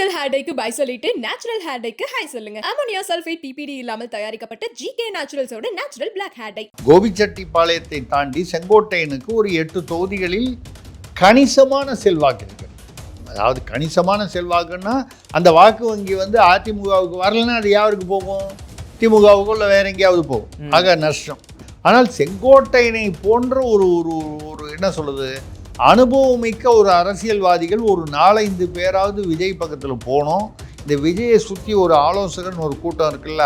Chemical hair டைக்கு bye சொல்லிட்டு natural hair டைக்கு ஹை சொல்லுங்க. அமோனியா சல்ஃபேட் பிபிடி இல்லாமல் தயாரிக்கப்பட்ட ஜிகே நேச்சுரல்ஸோட நேச்சுரல் பிளாக் ஹேர் டை. கோபிச்செட்டிப்பாளையத்தை தாண்டி செங்கோட்டையனுக்கு ஒரு 8 தொகுதிகளில் கணிசமான செல்வாக்கு இருக்கு. அதாவது கணிசமான செல்வாக்குன்னா அந்த வாக்கு வங்கி வந்து அதிமுகவுக்கு வரலன்னா அது யாருக்கு போகும்? திமுகவுக்கு இல்லை வேற எங்கேயாவது போகும். ஆக நஷ்டம். ஆனால் செங்கோட்டையனை போன்ற ஒரு ஒரு என்ன சொல்லுது, அனுபவமிக்க ஒரு அரசியல்வாதிகள் ஒரு 4-5 பேராவது விஜய் பக்கத்தில் போனோம். இந்த விஜயை சுற்றி ஒரு ஆலோசகர் ஒரு கூட்டம் இருக்குல்ல,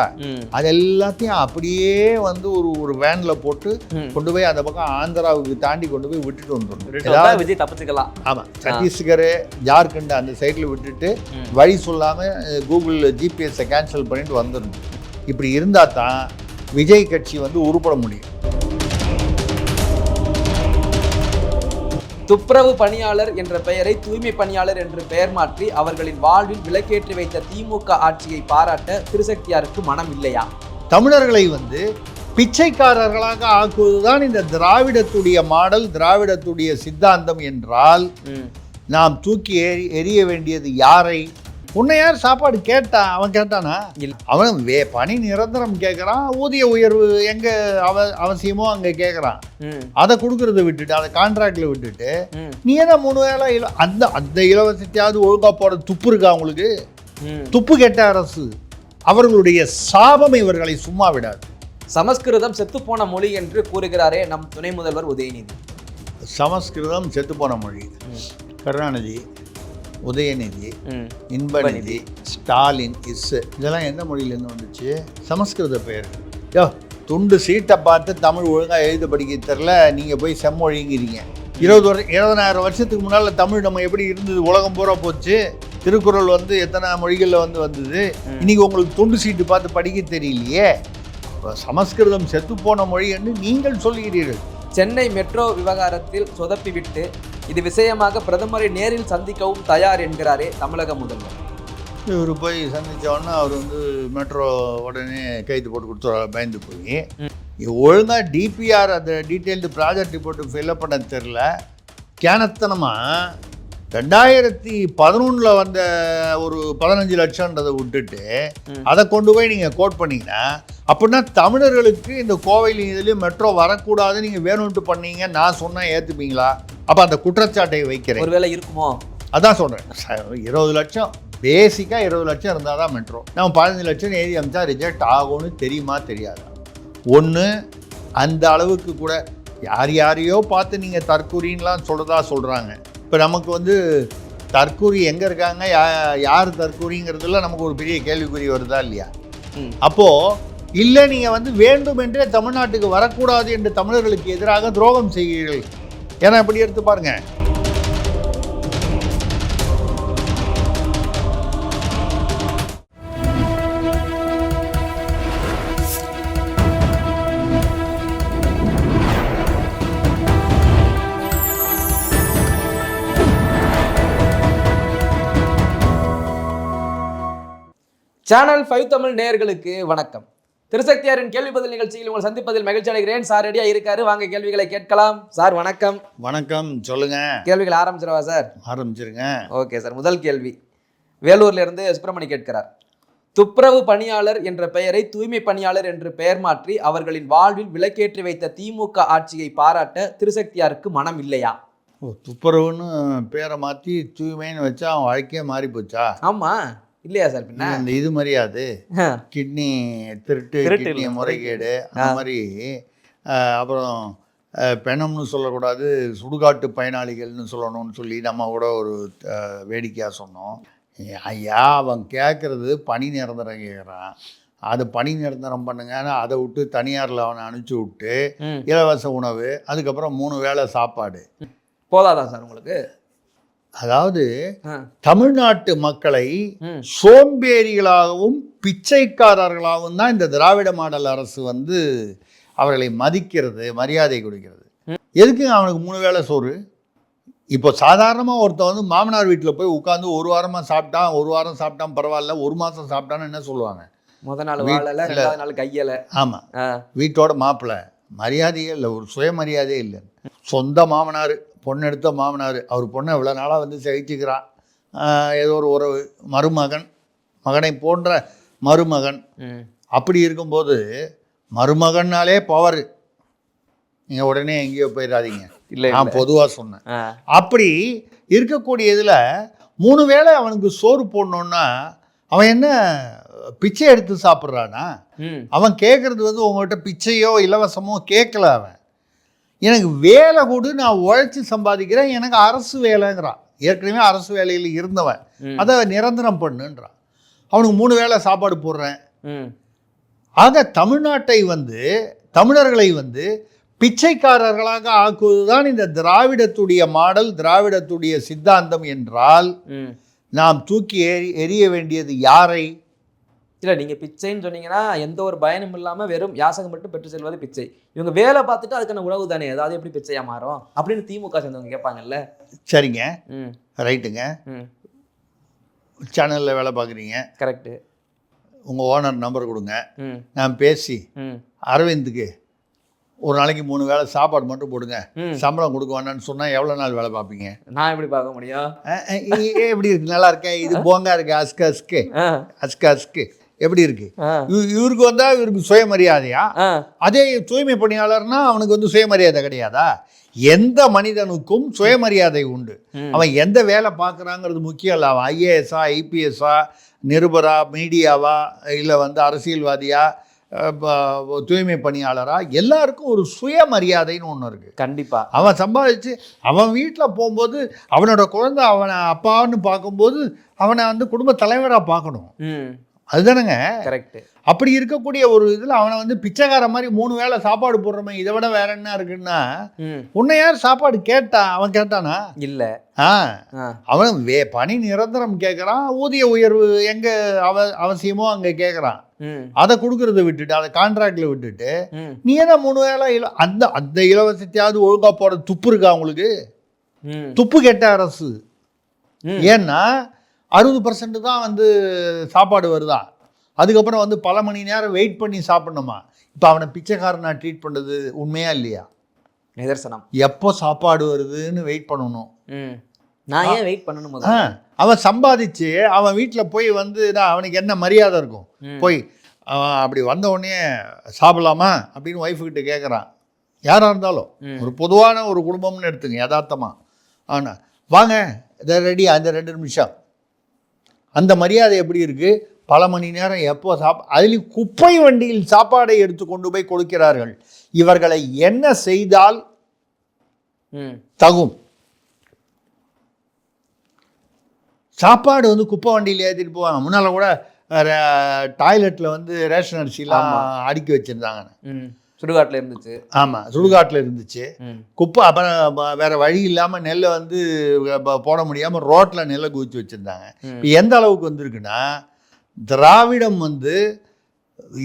அது எல்லாத்தையும் அப்படியே வந்து ஒரு வேனில் போட்டு கொண்டு போய் அந்த பக்கம் ஆந்திராவுக்கு தாண்டி கொண்டு போய் விட்டுட்டு வந்துடணும். விஜய் தப்பிச்சுக்கலாம். ஆமாம், சத்தீஸ்கர் ஜார்க்கண்ட் அந்த சைடில் விட்டுட்டு வழி சொல்லாமல் கூகுள் ஜிபிஎஸை கேன்சல் பண்ணிட்டு வந்துடணும். இப்படி இருந்தால் தான் விஜய் கட்சி வந்து உருப்பட முடியும். துப்புரவு பணியாளர் என்ற பெயரை தூய்மை பணியாளர் என்று பெயர் மாற்றி அவர்களின் வாழ்வில் விளக்கேற்றி வைத்த திமுக ஆட்சியை பாராட்ட திருசக்தியாருக்கு மனம் இல்லையா? தமிழர்களை வந்து பிச்சைக்காரர்களாக ஆக்குவதுதான் இந்த திராவிடத்துடைய மாடல், திராவிடத்துடைய சித்தாந்தம் என்றால் நாம் தூக்கி எறிய வேண்டியது யாரை? உன்னை யார் சாப்பாடு கேட்டான்? அவன் கேட்டானா? அவன் பணி நிரந்தரம் கேட்குறான், ஊதிய உயர்வு எங்கே அவசியமோ அங்கே கேட்குறான். அதை கொடுக்கறத விட்டுட்டு, அதை கான்ட்ராக்டில் விட்டுட்டு நீ என்ன 3 வேளை அந்த இலவசத்தையாவது ஒழுங்கா போட துப்பு இருக்கா அவங்களுக்கு? துப்பு கெட்ட அரசு. அவர்களுடைய சாபம் இவர்களை சும்மா விடாது. சமஸ்கிருதம் செத்துப்போன மொழி என்று கூறுகிறாரே நம் துணை முதல்வர் உதயநிதி. சமஸ்கிருதம் செத்துப்போன மொழி. கருணாநிதி, உதயநிதி, இன்பநிதி, ஸ்டாலின், இதெல்லாம் எந்த மொழியிலேருந்து வந்துச்சு? சமஸ்கிருத பெயர். துண்டு சீட்டை பார்த்து தமிழ் ஒழுங்காக எழுத படிக்க தெரில, நீங்கள் போய் செம்மொழிங்கிறீங்க. 20,000 வருஷத்துக்கு முன்னால் தமிழ் நம்ம எப்படி இருந்தது? உலகம் பூரா போச்சு. திருக்குறள் வந்து எத்தனை மொழிகளில் வந்தது. இன்றைக்கி உங்களுக்கு துண்டு சீட்டு பார்த்து படிக்க தெரியலையே. சமஸ்கிருதம் செத்துப்போன மொழி என்று நீங்கள் சொல்கிறீர்கள். சென்னை மெட்ரோ விவகாரத்தில் சொதப்பிவிட்டு இது விஷயமாக பிரதமரை நேரில் சந்திக்கவும் தயார் என்கிறாரே தமிழக முதல்வர். இவர் போய் சந்தித்தோன்னா அவர் வந்து மெட்ரோ உடனே கைது போட்டு கொடுத்துருவார். பயந்து போய் ஒழுங்காக டிபிஆர் அந்த டீட்டெயில்டு ப்ராஜெக்ட் ரிப்போர்ட்டு ஃபில்லப் பண்ண தெரில. கேனத்தனமாக 2011 வந்த ஒரு 15 லட்சம்ன்றதை விட்டுட்டு அதை கொண்டு போய் நீங்கள் கோட் பண்ணிங்கன்னா, அப்படின்னா தமிழர்களுக்கு இந்த கோவையில் இதுலேயும் மெட்ரோ வரக்கூடாது நீங்கள் வேணும்ட்டு பண்ணீங்க, நான் சொன்னால் ஏற்றுப்பீங்களா? அப்போ அந்த குற்றச்சாட்டை வைக்கிறேன். ஒருவேளை இருக்குமோ? அதான் சொல்கிறேன். 20 லட்சம் பேசிக்காக 20 லட்சம் இருந்தால் தான் மெட்ரோ. நம்ம 15 லட்சம் எழுதி அமிச்சா ரிஜெக்ட் ஆகும்னு தெரியுமா தெரியாதா? ஒன்று அந்த அளவுக்கு கூட யாரையோ பார்த்து நீங்கள் தற்கூரின்லாம் சொல்கிறாங்க. இப்போ நமக்கு வந்து தற்கூரி எங்கே இருக்காங்க, யார் தற்கூரிங்கிறதுல நமக்கு ஒரு பெரிய கேள்விக்குறி வருதா இல்லையா? அப்போது இல்லை, நீங்கள் வந்து வேண்டுமென்றே தமிழ்நாட்டுக்கு வரக்கூடாது என்று தமிழர்களுக்கு எதிராக துரோகம் செய்கிறீர்கள். ஏன்னா இப்படி எடுத்து பாருங்கள். சேனல் 5 தமிழ் நேயர்களுக்கு வணக்கம். திருசக்தியாரின் கேள்வி பதில் நிகழ்ச்சியில் உங்களை சந்திப்பதில் மகிழ்ச்சி அடைகிறேன். சார் ரெடியா இருக்காரு, வாங்க கேள்விகளை கேட்கலாம். சார் வணக்கம். வணக்கம், சொல்லுங்க. கேள்விகள் ஆரம்பிச்சிடவா சார்? ஆரம்பிச்சிருங்க. Okay sir. முதல் கேள்வி வேலூர்ல இருந்து சுப்பிரமணி கேட்கிறார். துப்புரவு பணியாளர் என்ற பெயரை தூய்மை பணியாளர் என்று பெயர் மாற்றி அவர்களின் வாழ்வில் விளக்கேற்றி வைத்த திமுக ஆட்சியை பாராட்ட திருசக்தியாருக்கு மனம் இல்லையா? துப்புரவுன்னு பேரை மாற்றி தூய்மைன்னு வச்சா அவன் வாழ்க்கையே மாறி போச்சா? ஆமா இல்லையா சார்? பின்ன இந்த இது மாதிரியாது கிட்னி திருட்டு, கிட்னி முறைகேடு, அந்த மாதிரி. அப்புறம் பெணம்னு சொல்லக்கூடாது, சுடுகாட்டு பயனாளிகள்னு சொல்லணும்னு சொல்லி நம்ம கூட ஒரு வேடிக்கையாக சொன்னோம். ஐயா, அவன் கேட்குறது பணி நிரந்தரம் கேட்குறான். அது பணி நிரந்தரம் பண்ணுங்கன்னா அதை விட்டு தனியாரில் அவனை அனுப்பிச்சி விட்டு இலவச உணவு, அதுக்கப்புறம் 3 வேளை சாப்பாடு போதாதான் சார் உங்களுக்கு? அதாவது தமிழ்நாட்டு மக்களை சோம்பேறிகளாகவும் பிச்சைக்காரர்களாகவும் தான் இந்த திராவிட மாடல் அரசு வந்து அவர்களை மதிக்கிறது, மரியாதை கொடுக்கிறது. எதுக்கு அவனுக்கு 3 வேளை சோறு? இப்போ சாதாரணமாக ஒருத்தன் வந்து மாமனார் வீட்டில் போய் உட்காந்து 1 வாரமாக சாப்பிட்டான், 1 வாரம் சாப்பிட்டான் பரவாயில்ல, 1 மாதம் சாப்பிட்டான்னு என்ன சொல்லுவாங்க? முதல் நாள் வாழலை, 2வது நாள் கையலை. ஆமாம், வீட்டோட மாப்பிள்ளை. மரியாதையே இல்லை, ஒரு சுயமரியாதையே இல்லை. சொந்த மாமனார், பொண்ணு எடுத்த மாமனார், அவர் பொண்ணை இவ்வளோ நாளாக வந்து சகிச்சுக்கிறான், ஏதோ ஒரு உறவு, மகனை போன்ற மருமகன். அப்படி இருக்கும்போது மருமகன்னாலே பவர், நீங்கள் உடனே எங்கேயோ போயிடாதீங்க, இல்லை நான் பொதுவாக சொன்னேன். அப்படி இருக்கக்கூடிய இதில் 3 வேளை அவனுக்கு சோறு போடணுன்னா அவன் என்ன பிச்சை எடுத்து சாப்பிட்றானா? அவன் கேட்குறது வந்து உங்கள்கிட்ட பிச்சையோ இலவசமோ கேட்கல. அவன் எனக்கு வேலை கொடு, நான் உழைச்சி சம்பாதிக்கிறேன், எனக்கு அரசு வேலைங்கிறான். ஏற்கனவே அரசு வேலையில் இருந்தவன், அதை நிரந்தரம் பண்ணுன்றான். அவனுக்கு 3 வேளை சாப்பாடு போடுறேன். ஆக தமிழ்நாட்டை வந்து, தமிழர்களை வந்து பிச்சைக்காரர்களாக ஆக்குவதுதான் இந்த திராவிடத்துடைய மாடல், திராவிடத்துடைய சித்தாந்தம் என்றால் நாம் தூக்கி எறிய வேண்டியது யாரை? இல்லை, நீங்கள் பிச்சைன்னு சொன்னீங்கன்னா எந்த ஒரு பயனும் இல்லாமல் வெறும் யாசகம் மட்டும் பெற்று செல்வது பிச்சை. இவங்க வேலை பார்த்துட்டு அதுக்கான உணவு தானே, அதாவது எப்படி பிச்சையா மாறும் அப்படின்னு திமுக சேர்ந்தவங்க கேட்பாங்கல்ல. சரிங்க, ரைட்டுங்க. சேனலில் வேலை பார்க்குறீங்க, கரெக்டு. உங்கள் ஓனர் நம்பர் கொடுங்க, நான் பேசி அரவிந்துக்கு ஒரு நாளைக்கு 3 வேளை சாப்பாடு மட்டும் போடுங்க, சம்பளம் கொடுக்க வேண்டாம்னு சொன்னால் எவ்வளோ நாள் வேலை பார்ப்பீங்க? நான் எப்படி பார்க்க முடியும்? எப்படி இருக்கு? நல்லா இருக்கேன், இது போங்க இருக்கு, அஸ்கு எப்படி இருக்கு? இவருக்கு வந்தா இவருக்கு சுயமரியாதையா? அதே தூய்மை பணியாளர்னா அவனுக்கு வந்து சுயமரியாதை கிடையாதா? எந்த மனிதனுக்கும் சுயமரியாதை உண்டு. அவன் எந்த வேலை பார்க்குறாங்கிறது முக்கியம் இல்லை. அவன் ஐஏஎஸ்ஸா, ஐபிஎஸ்ஸா, நிருபரா, மீடியாவா, இல்லை வந்து அரசியல்வாதியா, தூய்மை பணியாளரா, எல்லாருக்கும் ஒரு சுயமரியாதைன்னு ஒன்று இருக்குது. கண்டிப்பாக. அவன் சம்பாதிச்சு அவன் வீட்டில் போகும்போது அவனோட குழந்தை அவனை அப்பான்னு பார்க்கும்போது அவனை வந்து குடும்ப தலைவராக பார்க்கணும். அதுதானேங்க கரெக்ட். அப்படி இருக்கக்கூடிய ஒரு இதில் அவனை வந்து பிச்சைக்கார மாதிரி 3 வேளை சாப்பாடு போடுறவன் இதை விட வேற என்ன இருக்குன்னா, உன்னை யார் சாப்பாடு கேட்டான்? அவன் கேட்டானா? இல்லை. அவன் பணி நிரந்தரம் கேட்குறான், ஊதிய உயர்வு எங்கே அவசியமோ அங்கே கேட்குறான். அதை கொடுக்கறத விட்டுட்டு, அதை கான்ட்ராக்டில் விட்டுட்டு நீ என்ன 3 வேளை அந்த இலவசத்தையாவது ஒழுங்கா போட துப்பு இருக்கா உங்களுக்கு? துப்பு கெட்ட அரசு. ஏன்னா 60% தான் வந்து சாப்பாடு வருதா, அதுக்கப்புறம் வந்து பல மணி நேரம் வெயிட் பண்ணி சாப்பிடணுமா? இப்போ அவனை பிச்சைக்காரனா ட்ரீட் பண்ணுறது உண்மையா இல்லையா? நிதர்சனம். எப்போ சாப்பாடு வருதுன்னு வெயிட் பண்ணணும். நான் ஏன் வெயிட் பண்ணணும்? அவன் சம்பாதிச்சு அவன் வீட்டில் போய் வந்து அவனுக்கு என்ன மரியாதை இருக்கும்? போய் அவன் அப்படி வந்த உடனே சாப்பிடலாமா அப்படின்னு ஒய்ஃபுக்கிட்ட கேட்குறான். யாராக இருந்தாலும் ஒரு பொதுவான ஒரு குடும்பம்னு எடுத்துங்க யதார்த்தமாக. ஆனால் வாங்க இதை ரெடி, அந்த 2 நிமிஷம். அந்த மரியாதை எப்படி இருக்குது? பல மணி நேரம் எப்போ அதுலேயும் குப்பை வண்டியில் சாப்பாடை எடுத்து கொண்டு போய் கொடுக்கிறார்கள். இவர்களை என்ன செய்தால் தகும்? சாப்பாடு வந்து குப்பை வண்டியில் ஏற்றிட்டு போவாங்க. முன்னால் கூட டாய்லெட்டில் வந்து ரேஷன் அரிசிலாம் அடுக்கி வச்சுருந்தாங்க. சுடுகாட்டில் இருந்துச்சு. ஆமாம், சுடுகாட்டில் இருந்துச்சு. குப்பை அப்புறம் வேறு வழி இல்லாமல் நெல்லை வந்து போட முடியாமல் ரோட்டில் நெல்லை குவிச்சு வச்சுருந்தாங்க. இப்போ எந்த அளவுக்கு வந்திருக்குன்னா, திராவிடம் வந்து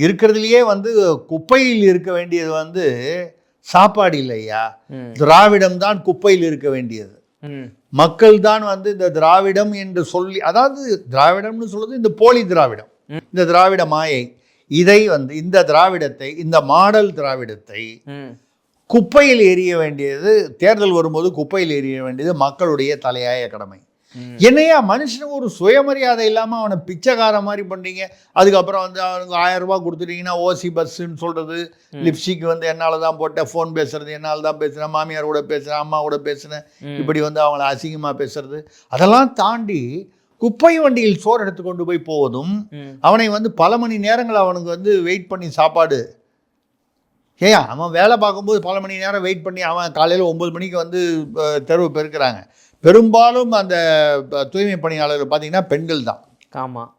இருக்கிறதுலையே வந்து குப்பையில் இருக்க வேண்டியது வந்து சாப்பாடு இல்லையா, திராவிடம் தான் குப்பையில் இருக்க வேண்டியது. மக்கள் தான் வந்து இந்த திராவிடம் என்று சொல்லி, அதாவது திராவிடம்னு சொல்றது இந்த போலி திராவிடம், இந்த திராவிட மாயை, இதை வந்து இந்த திராவிடத்தை, இந்த மாடல் திராவிடத்தை குப்பையில் எறிய வேண்டியது, தேர்தல் வரும்போது குப்பையில் எறிய வேண்டியது மக்களுடைய தலையாய கடமை. என்னையா மனுஷனுக்கு ஒரு சுயமரியாதை இல்லாமல் அவனை பிச்சைக்கார மாதிரி பண்ணுறீங்க. அதுக்கப்புறம் வந்து அவனுக்கு 1000 ரூபா கொடுத்துட்டீங்கன்னா ஓசி பஸ்ஸுன்னு சொல்கிறது, லிப்ஸ்டிக் வந்து என்னால் தான் போட்டேன், ஃபோன் பேசுறது என்னால் தான் பேசுகிறேன், மாமியார் கூட பேசுகிறேன், அம்மா கூட பேசுகிறேன், இப்படி வந்து அவங்கள அசிங்கமாக பேசுறது, அதெல்லாம் தாண்டி குப்பை வண்டியில் சோறு எடுத்து கொண்டு போய் போவதும், அவனை வந்து பல மணி நேரங்கள் அவனுக்கு வந்து வெயிட் பண்ணி சாப்பாடு. அவன் வேலை பார்க்கும்போது பல மணி நேரம் வெயிட் பண்ணி அவன் காலையில் 9 மணிக்கு வந்து தெருவு பெருக்கிறாங்க. பெரும்பாலும் அந்த தூய்மை பணியாளர்கள் பார்த்தீங்கன்னா பெண்கள் தான். ஆமாம்.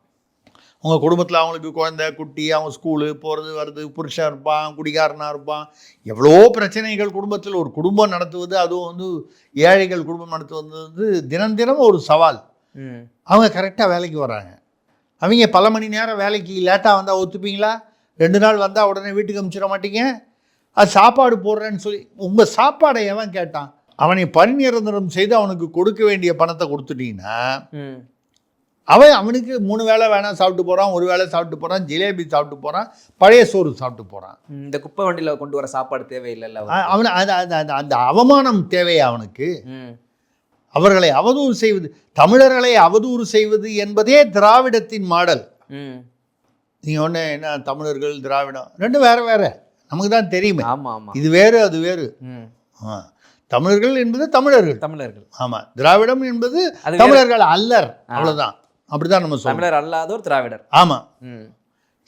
அவங்க குடும்பத்தில் அவங்களுக்கு குழந்தை குட்டி, அவங்க ஸ்கூலு போகிறது வருது, புருஷன் இருப்பான், குடிகாரனாக இருப்பான், எவ்வளோ பிரச்சனைகள் குடும்பத்தில். ஒரு குடும்பம் நடத்துவது, அதுவும் வந்து ஏழைகள் குடும்பம் நடத்துவது வந்து தினம் தினம் ஒரு சவால். அவங்க கரெக்டாக வேலைக்கு வராங்க. அவங்க பல மணி நேரம் வேலைக்கு லேட்டாக வந்தால் ஒத்துப்பீங்களா? 2 நாள் வந்தால் உடனே வீட்டுக்கு அனுப்பிச்சிட மாட்டீங்க? அது சாப்பாடு போடுறேன்னு சொல்லி உங்கள் சாப்பாடை எவன் கேட்டான்? அவனை பணி நிரந்தரம் செய்து அவனுக்கு கொடுக்க வேண்டிய பணத்தை கொடுத்துட்டீங்கன்னா அவனுக்கு 3 வேளை வேணால் சாப்பிட்டு போகிறான், 1 வேளை சாப்பிட்டு போகிறான், ஜிலேபி சாப்பிட்டு போகிறான், பழைய சோறு சாப்பிட்டு போகிறான். இந்த குப்பை வண்டியில் கொண்டு வர சாப்பாடு தேவையில்லை அவன். அந்த அவமானம் தேவையா அவனுக்கு? அவர்களை அவதூறு செய்வது, தமிழர்களை அவதூறு செய்வது என்பதே திராவிடத்தின் மாடல். நீங்கள் ஒன்று என்ன தமிழர்கள் திராவிடம் ரெண்டும் வேறு வேறு, நமக்கு தான் தெரியுமே. ஆமாம் ஆமாம், இது வேறு அது வேறு. தமிழர்கள் என்பது தமிழர்கள். ஆமாம், திராவிடம் என்பது தமிழர்கள் அல்லர், அவ்வளோதான். அப்படிதான் நம்ம சொல்றோம். தமிழர் அல்லாதோர் திராவிடர். ஆமாம்,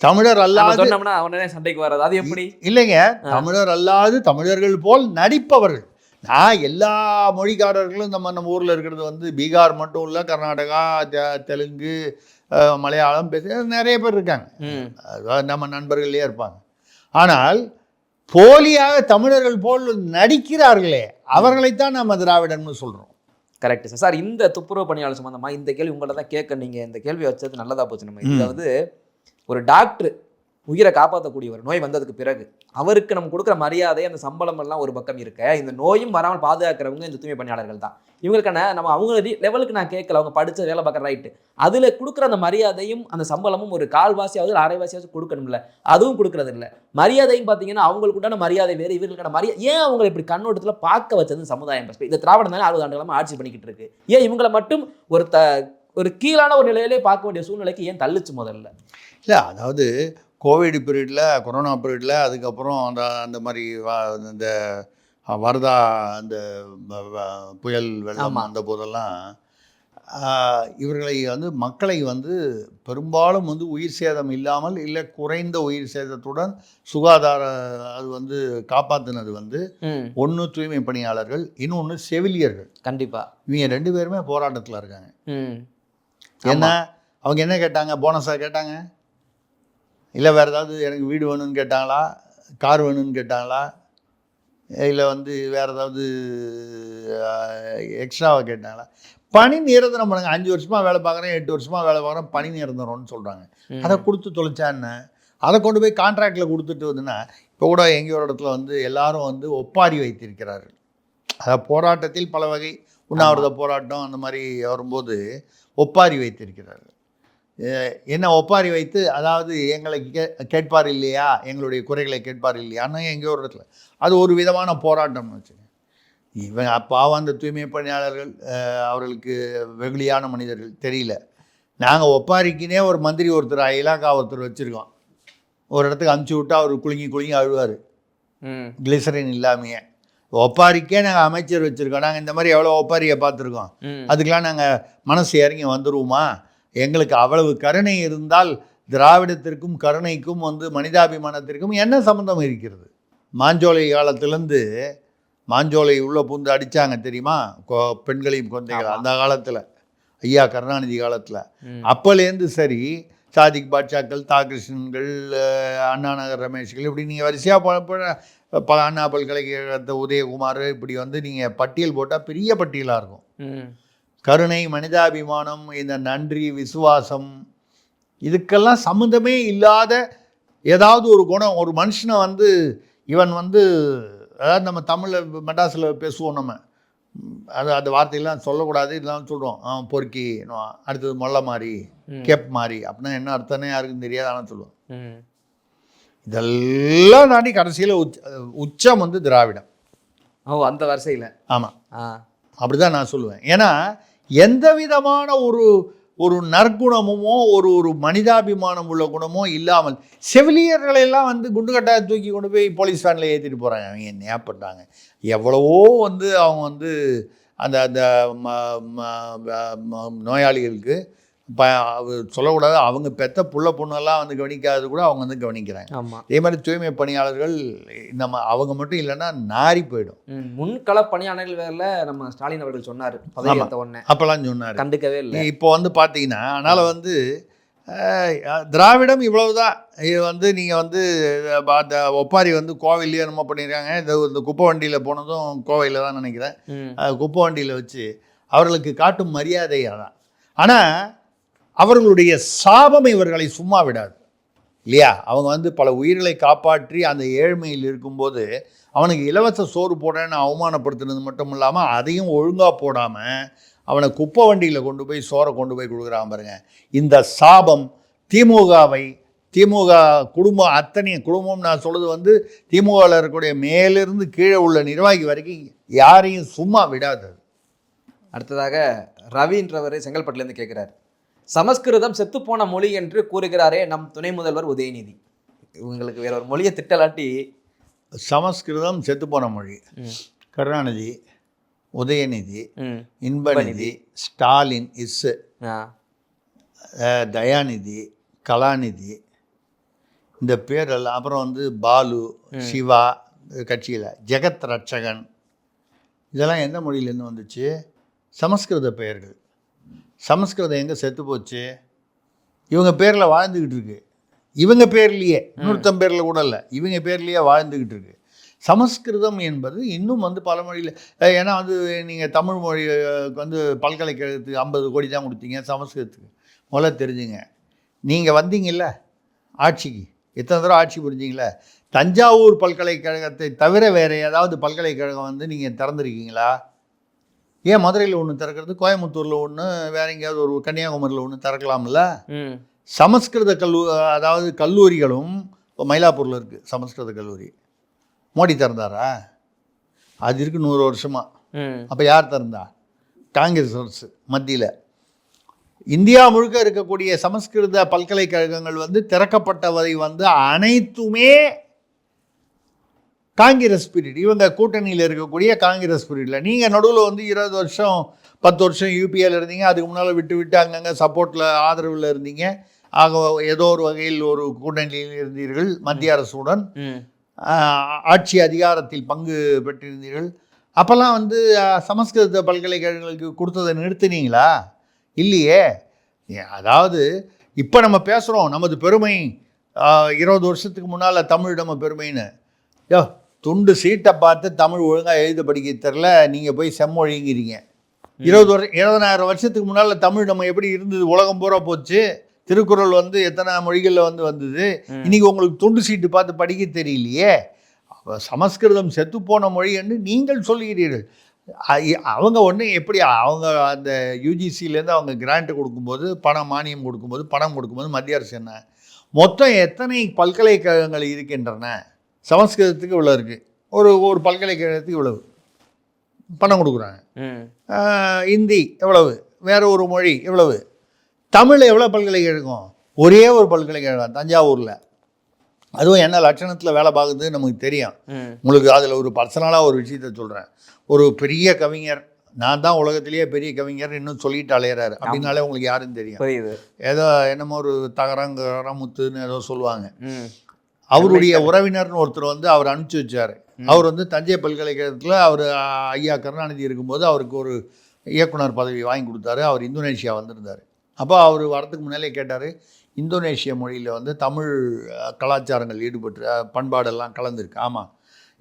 தமிழர் அல்லாது சொன்னோம்னா அவனே சண்டைக்கு வராது. அது எப்படி? இல்லைங்க, தமிழர் அல்லாது தமிழர்கள் போல் நடிப்பவர்கள். நான் எல்லா மொழிக்காரர்களும் நம்ம ஊரில் இருக்கிறது வந்து பீகார் மட்டும் இல்லை, கர்நாடகா, தெலுங்கு, மலையாளம் பேச நிறைய பேர் இருக்காங்க, நம்ம நண்பர்களே இருப்பாங்க. ஆனால் போலியாக தமிழர்கள் போல் நடிக்கிறார்களே, அவர்களைத்தான் நம்ம திராவிடன்னு சொல்கிறோம். Correct sir. சார், இந்த துப்புரவு பணியாளர் சம்மந்தமாக இந்த கேள்வி உங்களை தான் கேட்க, நீங்கள் இந்த கேள்வி வச்சது நல்லதாக போச்சு. நம்ம இதில் வந்து ஒரு டாக்டர் உயிரை காப்பாற்றக்கூடியவர் நோய் வந்ததுக்கு பிறகு அவருக்கு நம்ம கொடுக்குற மரியாதை, அந்த சம்பளம் எல்லாம் ஒரு பக்கம் இருக்க, இந்த நோயும் வராமல் பாதுகாக்கிறவங்க இந்த தூய்மை பணியாளர்கள் தான். இவங்களுக்கான நம்ம அவங்க லெவலுக்கு நான் கேட்கல, அவங்க படித்த வேலை பார்க்குற ரைட்டு, அதில் கொடுக்குற அந்த மரியாதையும் அந்த சம்பளமும் ஒரு கால்வாசியாவது அரைவாசியாவது கொடுக்கணும்ல, அதுவும் கொடுக்குறது இல்லை. மரியாதையும் பார்த்தீங்கன்னா அவங்களுக்கு உண்டான மரியாதை வேறு, இவங்களுக்கான மரியாதை ஏன் அவங்களை இப்படி கண்ணோட்டத்தில் பார்க்க வச்சது சமுதாயம்? இந்த திராவிடம் தானே 60 ஆண்டுகளாக ஆட்சி பண்ணிக்கிட்டு இருக்கு, ஏன் இவங்களை மட்டும் ஒரு கீழான ஒரு நிலையிலே பார்க்க வேண்டிய சூழ்நிலைக்கு ஏன் தள்ளுச்சு முதல்ல? இல்லை, அதாவது கோவிட் பீரியடில், கொரோனா பீரியடில், அதுக்கப்புறம் அந்த மாதிரி இந்த வரதா அந்த புயல் வெள்ளம் அந்த போதெல்லாம் இவர்களை வந்து மக்களை வந்து பெரும்பாலும் வந்து உயிர் சேதம் இல்லாமல் இல்லை குறைந்த உயிர் சேதத்துடன் சுகாதார அது வந்து காப்பாற்றினது வந்து ஒன்று தூய்மை பணியாளர்கள், இன்னொன்று செவிலியர்கள். கண்டிப்பாக இவங்க 2 பேருமே போராட்டத்தில் இருக்காங்க. என்ன அவங்க என்ன கேட்டாங்க? போனஸாக கேட்டாங்க, இல்லை வேறு ஏதாவது எனக்கு வீடு வேணும்னு கேட்டாங்களா, கார் வேணும்னு கேட்டாங்களா, இல்லை வந்து வேறு ஏதாவது எக்ஸ்ட்ராவாக கேட்டாங்களா? பணி நிரந்தரம் பண்ணுங்க. 5 வருஷமாக வேலை பார்க்குறேன், 8 வருஷமாக வேலை பார்க்குறேன், பணி நிரந்தரம்னு சொல்கிறாங்க. அதை கொடுத்து தொலைச்சா என்ன? அதை கொண்டு போய் கான்ட்ராக்டில் கொடுத்துட்டு வந்துன்னா, இப்போ கூட எங்கேயோ ஒரு இடத்துல வந்து எல்லாரும் வந்து ஒப்பாரி வைத்திருக்கிறார்கள். அதாவது போராட்டத்தில் பல வகை உண்ணாவிரத போராட்டம் அந்த மாதிரி வரும்போது ஒப்பாரி வைத்திருக்கிறார்கள். என்ன ஒப்பாரி வைத்து, அதாவது எங்களை கேட்பார் இல்லையா, எங்களுடைய குறைகளை கேட்பார் இல்லையான்னு எங்கேயோ ஒரு இடத்துல அது ஒரு விதமான போராட்டம்னு வச்சுக்கோங்க. இவங்க அப்பாவும் அந்த தூய்மை பணியாளர்கள் அவர்களுக்கு வெகுளியான மனிதர்கள் தெரியல. நாங்கள் ஒப்பாரிக்குனே ஒரு மந்திரி ஒருத்தர், இலாக்கா ஒருத்தர் வச்சுருக்கோம். ஒரு இடத்துக்கு அனுப்பிச்சி விட்டா அவர் குலுங்கி அழுவார், கிளிசரின் இல்லாமையே. ஒப்பாரிக்கே நாங்கள் அமைச்சர் வச்சுருக்கோம். நாங்கள் இந்த மாதிரி எவ்வளோ ஒப்பாரியை பார்த்துருக்கோம். அதுக்கெலாம் நாங்கள் மனசு இறங்கி வந்துடுவோமா? எங்களுக்கு அவ்வளவு கருணை இருந்தால் திராவிடத்திற்கும் கருணைக்கும் வந்து மனிதாபிமானத்திற்கும் என்ன சம்மந்தம் இருக்கிறது? மாஞ்சோலை காலத்திலேருந்து மாஞ்சோலை உள்ளே பூந்து அடித்தாங்க தெரியுமா, பெண்களையும் குழந்தைகள், அந்த காலத்தில் ஐயா கருணாநிதி காலத்தில். அப்போலேருந்து சரி, சாதிக் பாட்சாக்கள், தாகிருஷ்ணன்கள், அண்ணாநகர் ரமேஷ்கள், இப்படி நீங்கள் வரிசையாக அண்ணா பல்கலைக்கழகத்தை உதயகுமார், இப்படி வந்து நீங்கள் பட்டியல் போட்டால் பெரிய பட்டியலாக இருக்கும். கருணை, மனிதாபிமானம், இந்த நன்றி, விசுவாசம், இதுக்கெல்லாம் சம்மந்தமே இல்லாத ஏதாவது ஒரு குணம் ஒரு மனுஷனை வந்து இவன் வந்து, அதாவது நம்ம தமிழில் மெட்ராஸில் பேசுவோம், நம்ம அந்த வார்த்தையெல்லாம் சொல்லக்கூடாது, இதெல்லாம் சொல்கிறோம். பொறுக்கி, அடுத்தது மொல்ல மாதிரி, கேப் மாதிரி, அப்படின்னா என்ன அர்த்தம்னே யாருக்கும் தெரியாது, ஆனால் சொல்லுவோம். இதெல்லாம் தாண்டி கடைசியில் உச்சம் வந்து திராவிடம். அந்த வரிசையில். ஆமாம், அப்படி தான் நான் சொல்லுவேன். ஏன்னா எந்த விதமான ஒரு நற்குணமுமோ ஒரு மனிதாபிமானம் உள்ள குணமோ இல்லாமல் செவிலியர்களெல்லாம் வந்து குண்டுகட்டாக தூக்கி கொண்டு போய் போலீஸ் வேனில் ஏற்றிட்டு போகிறாங்க. அவங்க என்ன பண்ணுறாங்க? எவ்வளவோ வந்து அவங்க வந்து அந்த அந்த நோயாளிகளுக்கு சொல்லக்கூடாது, அவங்க பெற்ற புள்ள பொண்ணெல்லாம் வந்து கவனிக்காதது கூட அவங்க வந்து கவனிக்கிறாங்க. இதே மாதிரி தூய்மை பணியாளர்கள் நம்ம அவங்க மட்டும் இல்லைன்னா நாரி போயிடும். முன்கள பணியாளர்கள் வேலை நம்ம ஸ்டாலின் அவர்கள் சொன்னார், அப்பெல்லாம் சொன்னார், கண்டுக்கவே இல்லை. இப்போ வந்து பார்த்தீங்கன்னா, அதனால் வந்து திராவிடம் இவ்வளவுதான். இது வந்து நீங்கள் வந்து அந்த ஒப்பாரி வந்து கோவையிலேயே என்னமோ பண்ணியிருக்காங்க. இந்த குப்பை வண்டியில் போனதும் கோவையில் தான் நினைக்கிறேன். குப்பை வண்டியில் வச்சு அவர்களுக்கு காட்டும் மரியாதையாக தான். ஆனால் அவர்களுடைய சாபம் இவர்களை சும்மா விடாது இல்லையா? அவங்க வந்து பல உயிர்களை காப்பாற்றி அந்த ஏழ்மையில் இருக்கும்போது அவனுக்கு இலவச சோறு போடுறேன்னு அவமானப்படுத்துனது மட்டும் இல்லாமல் அதையும் ஒழுங்காக போடாமல் அவனை குப்பை வண்டியில் கொண்டு போய் சோறை கொண்டு போய் கொடுக்குறான் பாருங்க. இந்த சாபம் திமுக குடும்பம், அத்தனை குடும்பம் நான் சொல்கிறது வந்து திமுகவில் இருக்கக்கூடிய மேலிருந்து கீழே உள்ள நிர்வாகி வரைக்கும் யாரையும் சும்மா விடாது. அடுத்ததாக ரவின்றவர் செங்கல்பட்டுலேருந்து கேட்குறாரு, சமஸ்கிருதம் செத்துப்போன மொழி என்று கூறுகிறாரே நம் துணை முதல்வர் உதயநிதி. இவங்களுக்கு வேற ஒரு மொழியை திட்டலாட்டி சமஸ்கிருதம் செத்துப்போன மொழி. கருணாநிதி, உதயநிதி, இன்பநிதி, ஸ்டாலின், தயாநிதி, கலாநிதி, இந்த பேரெல்லாம், அப்புறம் வந்து பாலு, சிவா கட்சியில், ஜெகத் ரட்சகன், இதெல்லாம் எந்த மொழியிலேருந்து வந்துச்சு? சமஸ்கிருத பெயர்கள். சமஸ்கிருதம் எங்கே செத்து போச்சு? இவங்க பேரில் வாழ்ந்துக்கிட்டு இருக்கு. இவங்க பேர்லேயே, இன்னொருத்தம் பேரில் கூட இல்லை, இவங்க பேர்லேயே வாழ்ந்துக்கிட்டு இருக்கு. சமஸ்கிருதம் என்பது இன்னும் வந்து பல மொழியில், ஏன்னா வந்து நீங்கள் தமிழ் மொழி வந்து பல்கலைக்கழகத்துக்கு 50 கோடி தான் கொடுத்தீங்க, சமஸ்கிருதத்துக்கு முதல்ல தெரிஞ்சுங்க. நீங்கள் வந்தீங்கல்ல ஆட்சிக்கு, எத்தனை தடவை ஆட்சி புரிஞ்சிங்களே, தஞ்சாவூர் பல்கலைக்கழகத்தை தவிர வேறு ஏதாவது பல்கலைக்கழகம் வந்து நீங்கள் திறந்துருக்கீங்களா? ஏன் மதுரையில் ஒன்று திறக்கிறது, கோயம்புத்தூரில் ஒன்று, வேற எங்கேயாவது ஒரு கன்னியாகுமரியில் ஒன்று திறக்கலாம்ல? சமஸ்கிருத அதாவது கல்லூரிகளும் இப்போ மயிலாப்பூரில் இருக்குது சமஸ்கிருத கல்லூரி. மோடி திறந்தாரா? அது இருக்கு 100 வருஷமாக. அப்போ யார் திறந்தா? காங்கிரஸ் அரசு மத்தியில். இந்தியா முழுக்க இருக்கக்கூடிய சமஸ்கிருத பல்கலைக்கழகங்கள் வந்து திறக்கப்பட்டவை வந்து அனைத்துமே காங்கிரஸ் பீரியட். இவங்க கூட்டணியில் இருக்கக்கூடிய காங்கிரஸ் பீரியடில். நீங்கள் நடுவில் வந்து 20 வருஷம் 10 வருஷம் யூபிஏல இருந்தீங்க, அதுக்கு முன்னால் விட்டு அங்கங்கே சப்போர்ட்டில் ஆதரவில் இருந்தீங்க. ஆக ஏதோ ஒரு வகையில் ஒரு கூட்டணியில் இருந்தீர்கள் மத்திய அரசுடன், ஆட்சி அதிகாரத்தில் பங்கு பெற்றிருந்தீர்கள். அப்போல்லாம் வந்து சமஸ்கிருத பல்கலைக்கழகங்களுக்கு கொடுத்ததை நிறுத்தினீங்களா? இல்லையே. அதாவது இப்போ நம்ம பேசுகிறோம் நமது பெருமை, 20 வருஷத்துக்கு முன்னால் தமிழ் நம்ம பெருமைன்னு. துண்டு சீட்டை பார்த்து தமிழ் ஒழுங்காக எழுத படிக்க தெரில, நீங்கள் போய் செம்மொழிங்கிறீங்க. 20,000 வருஷத்துக்கு முன்னால் தமிழ் நம்ம எப்படி இருந்தது? உலகம் பூரா போச்சு. திருக்குறள் வந்து எத்தனை மொழிகளில் வந்து வந்தது. இன்றைக்கி உங்களுக்கு துண்டு சீட்டு பார்த்து படிக்க தெரியலையே. சமஸ்கிருதம் செத்துப்போன மொழி என்று நீங்கள் சொல்கிறீர்கள். அவங்க ஒன்று எப்படி அவங்க அந்த யூஜிசிலேருந்து அவங்க கிராண்ட்டு கொடுக்கும்போது, மானியம் கொடுக்கும்போது, பணம் கொடுக்கும்போது மத்திய அரசு என்ன மொத்தம் எத்தனை பல்கலைக்கழகங்கள் இருக்கின்றன? சமஸ்கிருதத்துக்கு இவ்வளோ இருக்குது, ஒரு பல்கலைக்கழகத்துக்கு இவ்வளவு பணம் கொடுக்குறாங்க. ஹிந்தி எவ்வளவு, வேறு ஒரு மொழி எவ்வளவு, தமிழ் எவ்வளோ பல்கலைக்கழகம்? ஒரே ஒரு பல்கலைக்கழகம் தஞ்சாவூரில். அதுவும் என்ன லட்சணத்தில் வேலை பார்க்குதுன்னு நமக்கு தெரியும். உங்களுக்கு அதில் ஒரு பர்சனலாக ஒரு விஷயத்த சொல்கிறேன். ஒரு பெரிய கவிஞர், நான் தான் உலகத்திலேயே பெரிய கவிஞர் இன்னும் சொல்லிட்டு அலையிறாரு அப்படின்னாலே உங்களுக்கு யாருன்னு தெரியும். ஏதோ என்னமோ ஒரு தகரம் முத்துன்னு ஏதோ சொல்லுவாங்க. அவருடைய உறவினர்னு ஒருத்தர் வந்து அவர் அனுப்பிச்சி வச்சார். அவர் வந்து தஞ்சை பல்கலைக்கழகத்தில் அவர் ஐயா கருணாநிதி இருக்கும்போது அவருக்கு ஒரு இயக்குனர் பதவி வாங்கி கொடுத்தாரு. அவர் இந்தோனேஷியா வந்திருந்தார். அப்போ அவர் வரதுக்கு முன்னாலே கேட்டார், இந்தோனேஷிய மொழியில் வந்து தமிழ் கலாச்சாரங்கள் ஈடுபட்டு பண்பாடெல்லாம் கலந்துருக்கு. ஆமாம்,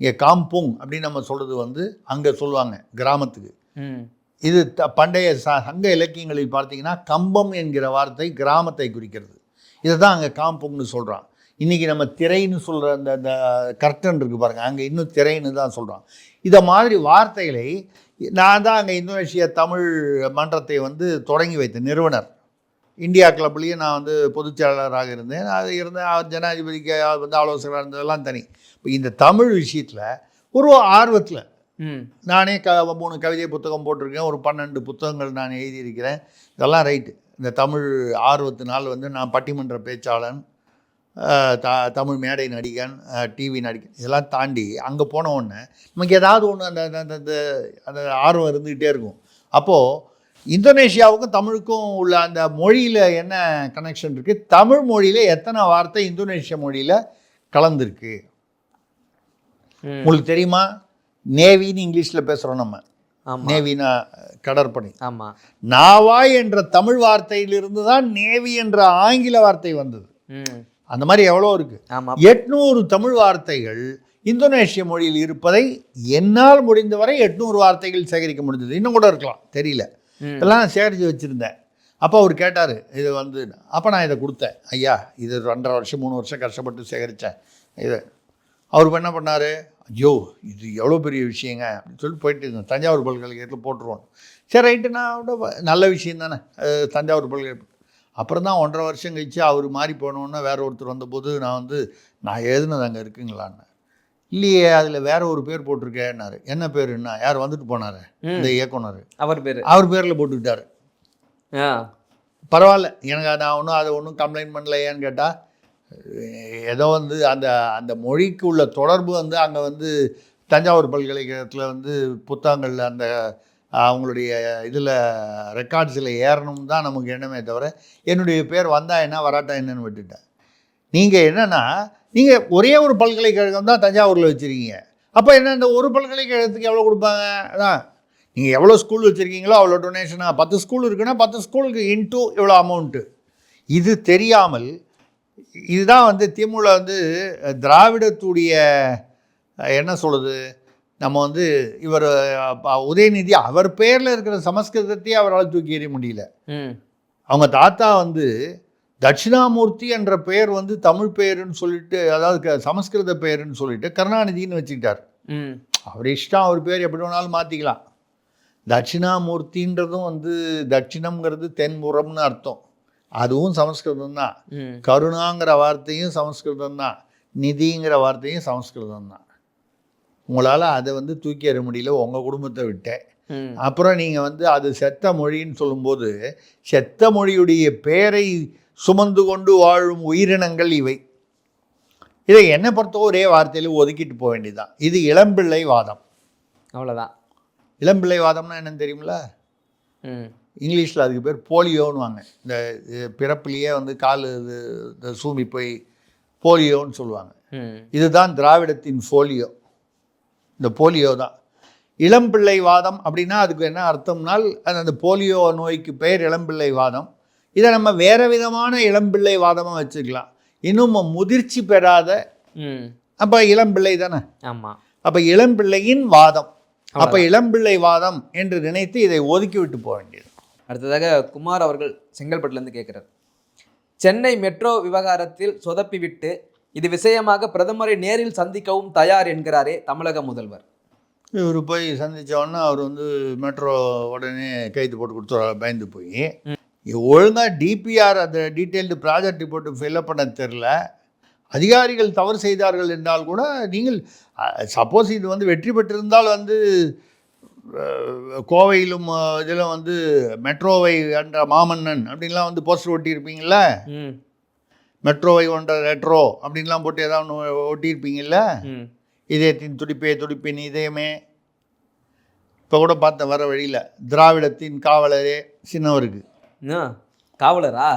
இங்கே காம்புங் அப்படின்னு நம்ம சொல்கிறது வந்து அங்கே சொல்லுவாங்க கிராமத்துக்கு. இது பண்டைய சங்க இலக்கியங்களில் பார்த்தீங்கன்னா கம்பம் என்கிற வார்த்தை கிராமத்தை குறிக்கிறது. இதை தான் அங்கே காம்புங்னு சொல்கிறான். இன்றைக்கி நம்ம திரைன்னு சொல்கிற அந்த கர்டன் இருக்குது பாருங்கள், அங்கே இன்னும் திரைன்னு தான் சொல்கிறோம். இதை மாதிரி வார்த்தைகளை நான் தான் அங்கே இந்தோனேஷியா தமிழ் மன்றத்தை வந்து தொடங்கி வைத்த நிறுவனர். இந்தியா கிளப்லேயும் நான் வந்து பொதுச் செயலாளராக இருந்தேன். அது இருந்தேன், ஜனாதிபதிக்கு வந்து ஆலோசகராக இருந்ததெல்லாம் தனி. இப்போ இந்த தமிழ் விஷயத்தில் ஒரு ஆர்வத்தில் நானே 3 கவிதை புத்தகம் போட்டிருக்கேன், ஒரு 12 புத்தகங்கள் நான் எழுதியிருக்கிறேன். இதெல்லாம் ரைட்டு. இந்த தமிழ் ஆர்வத்தினால் வந்து நான் பட்டிமன்ற பேச்சாளன், தமிழ் மேடை நடிகன், டிவி நடிகன், இதெல்லாம் தாண்டி அங்கே போன உடனே நமக்கு ஏதாவது ஒன்று அந்த ஆர்வம் இருந்துக்கிட்டே இருக்கும். அப்போது இந்தோனேஷியாவுக்கும் தமிழுக்கும் உள்ள அந்த மொழியில் என்ன கனெக்ஷன் இருக்குது, தமிழ் மொழியில் எத்தனை வார்த்தை இந்தோனேஷிய மொழியில் கலந்துருக்கு உங்களுக்கு தெரியுமா? நேவின்னு இங்கிலீஷில் பேசுகிறோம் நம்ம, நேவினா கடற்படை. ஆமாம், நாவாய் என்ற தமிழ் வார்த்தையிலிருந்து தான் நேவி என்ற ஆங்கில வார்த்தை வந்தது. அந்த மாதிரி எவ்வளோ இருக்குது. 800 தமிழ் வார்த்தைகள் இந்தோனேஷிய மொழியில் இருப்பதை என்னால் முடிந்தவரை 800 வார்த்தைகள் சேகரிக்க முடிஞ்சது. இன்னும் கூட இருக்கலாம், தெரியல. இதெல்லாம் நான் சேகரித்து வச்சுருந்தேன். அப்போ அவர் கேட்டார் இது வந்து, அப்போ நான் இதை கொடுத்தேன். ஐயா இது 2.5 வருஷம் 3 வருஷம் கஷ்டப்பட்டு சேகரித்தேன் இதை. அவர் என்ன பண்ணார், ஐயோ இது எவ்வளோ பெரிய விஷயங்க அப்படின்னு சொல்லிட்டு போயிட்டு இருந்தேன். தஞ்சாவூர் பல்கலைக்கழகத்தில் போட்டுருவோம். சரி ரைட்டு, நான் நல்ல விஷயம் தானே தஞ்சாவூர் பல்கலைக்கழகம். அப்புறம் தான் 1.5 வருஷம் கழிச்சு அவர் மாறி போனோன்னா வேற ஒருத்தர் வந்தபோது நான் எழுதுனது அங்கே இருக்குங்களான்னு. இல்லையே அதில் வேற ஒரு பேர் போட்டிருக்கேன்னாரு. என்ன பேருன்னா, யார் வந்துட்டு போனார் இந்த இயக்குனர், அவர் பேர் அவர் பேரில் போட்டுக்கிட்டாரு. ஆ பரவாயில்ல, எனக்கு நான் ஒன்றும் அதை ஒன்றும் கம்ப்ளைண்ட் பண்ணல. ஏன்னு கேட்டால் ஏதோ வந்து அந்த அந்த மொழிக்கு உள்ள தொடர்பு வந்து அங்கே வந்து தஞ்சாவூர் பல்கலைக்கழகத்தில் வந்து புத்தகங்களில் அந்த அவங்களுடைய இதில் ரெக்கார்ட்ஸில் ஏறணும் தான் நமக்கு எண்ணமே தவிர என்னுடைய பேர் வந்தால் என்ன வராட்டா என்னன்னு விட்டுட்டேன். நீங்கள் என்னென்னா நீங்கள் ஒரே ஒரு பல்கலைக்கழகம் தான் தஞ்சாவூரில் வச்சுருக்கீங்க. அப்போ என்ன இந்த ஒரு பல்கலைக்கழகத்துக்கு எவ்வளோ கொடுப்பாங்க? அதான் நீங்கள் எவ்வளோ ஸ்கூல் வச்சுருக்கீங்களோ அவ்வளோ டொனேஷனாக. 10 ஸ்கூல் இருக்குன்னா 10 ஸ்கூலுக்கு இன்ட்டு இவ்வளோ அமௌண்ட்டு. இது தெரியாமல் இதுதான் வந்து திமுக வந்து திராவிடத்துடைய என்ன சொல்லுது, நம்ம வந்து இவர் உதயநிதி அவர் பேரில் இருக்கிற சமஸ்கிருதத்தையே அவரால் தூக்கி எறிய முடியல. அவங்க தாத்தா வந்து தட்சிணாமூர்த்தி என்ற பெயர் வந்து தமிழ் பெயருன்னு சொல்லிட்டு, அதாவது சமஸ்கிருத பெயருன்னு சொல்லிட்டு கருணாநிதினு வச்சுக்கிட்டார். அவர் இஷ்டம், அவர் பேர் எப்படி வேணாலும் மாற்றிக்கலாம். தட்சிணாமூர்த்தின்றதும் வந்து தட்சிணம்ங்கிறது தென்புறம்னு அர்த்தம், அதுவும் சமஸ்கிருதம் தான். கருணாங்கிற வார்த்தையும் சமஸ்கிருதம் தான், நிதிங்கிற வார்த்தையும் சமஸ்கிருதம் தான். உங்களால் அதை வந்து தூக்கி எறிய முடியல உங்கள் குடும்பத்தை விட்டேன். அப்புறம் நீங்கள் வந்து அது செத்த மொழின்னு சொல்லும்போது, செத்த மொழியுடைய பெயரை சுமந்து கொண்டு வாழும் உயிரினங்கள் இவை. இதை என்னை பொறுத்தவரை ஒரே வார்த்தையில் ஒதுக்கிட்டு போக வேண்டியதுதான். இது இளம்பிள்ளை வாதம், அவ்வளோதான். இளம்பிள்ளை வாதம்னா என்னன்னு தெரியுங்களா? இங்கிலீஷில் அதுக்கு பேர் போலியோன்னுவாங்க. இந்த பிறப்பிலேயே வந்து கால் இது சூம்பி போய் போலியோன்னு சொல்லுவாங்க. இதுதான் திராவிடத்தின் போலியோ. இந்த போலியோ தான் இளம்பிள்ளை வாதம். அப்படின்னா அதுக்கு என்ன அர்த்தம்னால், அந்த போலியோ நோய்க்கு பெயர் இளம்பிள்ளை வாதம். இதை நம்ம வேறு விதமான இளம்பிள்ளை வாதமாக வச்சுக்கலாம். இன்னும் முதிர்ச்சி பெறாத, அப்போ இளம்பிள்ளை தானே. ஆமாம், அப்போ இளம்பிள்ளையின் வாதம், அப்போ இளம்பிள்ளை வாதம் என்று நினைத்து இதை ஒதுக்கி விட்டு போக வேண்டியது. அடுத்ததாக குமார் அவர்கள் செங்கல்பட்டுலேருந்து கேட்குறார், சென்னை மெட்ரோ விவகாரத்தில் சொதப்பி விட்டு இது விஷயமாக பிரதமரை நேரில் சந்திக்கவும் தயார் என்கிறாரே தமிழக முதல்வர். இவர் போய் சந்தித்தோன்னா அவர் வந்து மெட்ரோ உடனே கைது போட்டு கொடுத்துருவார் பயந்து போய். ஒழுங்காக டிபிஆர் அந்த டீட்டெயில்டு ப்ராஜெக்ட் ரிப்போர்ட்டு ஃபில்அப் பண்ண தெரில. அதிகாரிகள் தவறு செய்தார்கள் என்றால் கூட நீங்கள் சப்போஸ் இது வந்து வெற்றி பெற்றிருந்தால் வந்து கோவையிலும் இதில் வந்து மெட்ரோவை என்ற மாமன்னன் அப்படின்லாம் வந்து போஸ்டர் ஒட்டியிருப்பீங்கள, மெட்ரோவை ஒன்ற ரெட்ரோ அப்படின்லாம் போட்டு ஏதாவது ஒன்று ஒட்டியிருப்பீங்கள்ல. இதயத்தின் துடிப்பே துடிப்பின் இதயமே. இப்போ கூட பார்த்த வர வழியில் திராவிடத்தின் காவலரே சின்னவருக்கு காவலரா?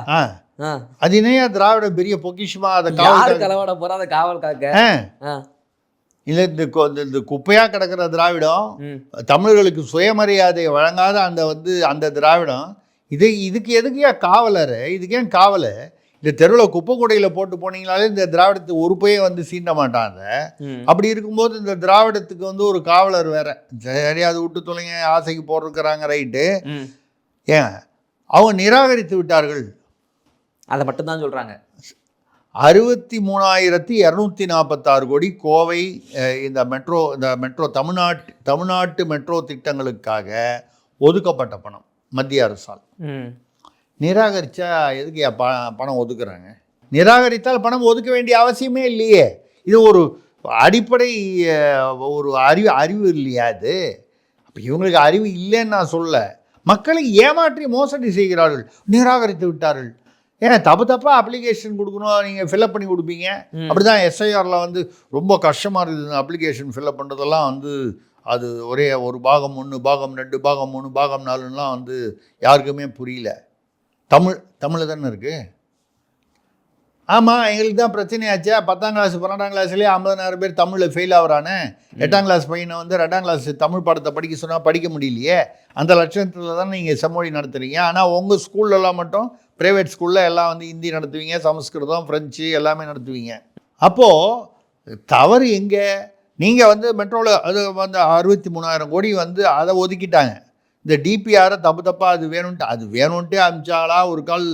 அது இணையா திராவிட பெரிய பொக்கிஷமா? அதை கலவாட போகிற அதை காவல் காக்க இல்லை, இந்த குப்பையாக கிடக்கிற திராவிடம், தமிழர்களுக்கு சுயமரியாதை வழங்காத அந்த வந்து அந்த திராவிடம், இதுக்கு எதுக்கு ஏன் காவலர்? இதுக்கு ஏன் காவல்? இந்த தெருவில் குப்பை கூடையில் போட்டு போனீங்களாலே இந்த திராவிடத்துக்கு ஒரு பையை வந்து சீண்ட மாட்டாங்க. அப்படி இருக்கும்போது இந்த திராவிடத்துக்கு வந்து ஒரு காவலர் வேற. சரி, அது விட்டு தொலைங்க, ஆசைக்கு போட்டிருக்கிறாங்க, ரைட்டு. ஏன் அவங்க நிராகரித்து விட்டார்கள்? அதை மட்டும்தான் சொல்கிறாங்க. 63,246 கோடி கோவை இந்த மெட்ரோ தமிழ்நாட்டு மெட்ரோ திட்டங்களுக்காக ஒதுக்கப்பட்ட பணம் மத்திய அரசால். நிராகரித்தா எதுக்கு பணம் ஒதுக்குறாங்க? நிராகரித்தால் பணம் ஒதுக்க வேண்டிய அவசியமே இல்லையே. இது ஒரு அடிப்படை ஒரு அறிவு இல்லையா இது? அப்போ இவங்களுக்கு அறிவு இல்லைன்னு நான் சொல்ல, மக்களை ஏமாற்றி மோசடி செய்கிறார்கள். நிராகரித்து விட்டார்கள். ஏன்னா தப்பாக அப்ளிகேஷன் கொடுக்கணும், நீங்கள் ஃபில்அப் பண்ணி கொடுப்பீங்க. அப்படி தான் எஸ்ஐஆரில் வந்து ரொம்ப கஷ்டமாக இருக்குது அப்ளிகேஷன் ஃபில்அப் பண்ணுறதெல்லாம். வந்து அது ஒரே ஒரு பாகம் 1, பாகம் 2, பாகம் 3, பாகம் 4லாம் வந்து யாருக்குமே புரியல. தமிழ் தானே இருக்குது. ஆமாம், எங்களுக்கு தான் பிரச்சனையாச்சா. 10ஆம் கிளாஸ் 12ஆம் கிளாஸ்லேயே 50,000 பேர் தமிழில் ஃபெயில் ஆகுறானே. 8ஆம் கிளாஸ் பையனை வந்து 2ஆம் கிளாஸ் தமிழ் பாடத்தை படிக்க சொன்னால் படிக்க முடியலையே. அந்த லட்சத்தில் தானே நீங்கள் செம்மொழி நடத்துகிறீங்க. ஆனால் உங்கள் ஸ்கூல்லலாம் மட்டும், ப்ரைவேட் ஸ்கூலில் எல்லாம் வந்து ஹிந்தி நடத்துவீங்க, சமஸ்கிருதம், ஃப்ரெஞ்சு எல்லாமே நடத்துவீங்க. அப்போது தவறு எங்கே? நீங்கள் வந்து மெட்ரோவில் அது வந்து 63,000 கோடி வந்து அதை ஒதுக்கிட்டாங்க. இந்த டிபிஆரை தப்பாக அது வேணும்ன்ட்டே அமிச்சாங்களா? ஒரு கால்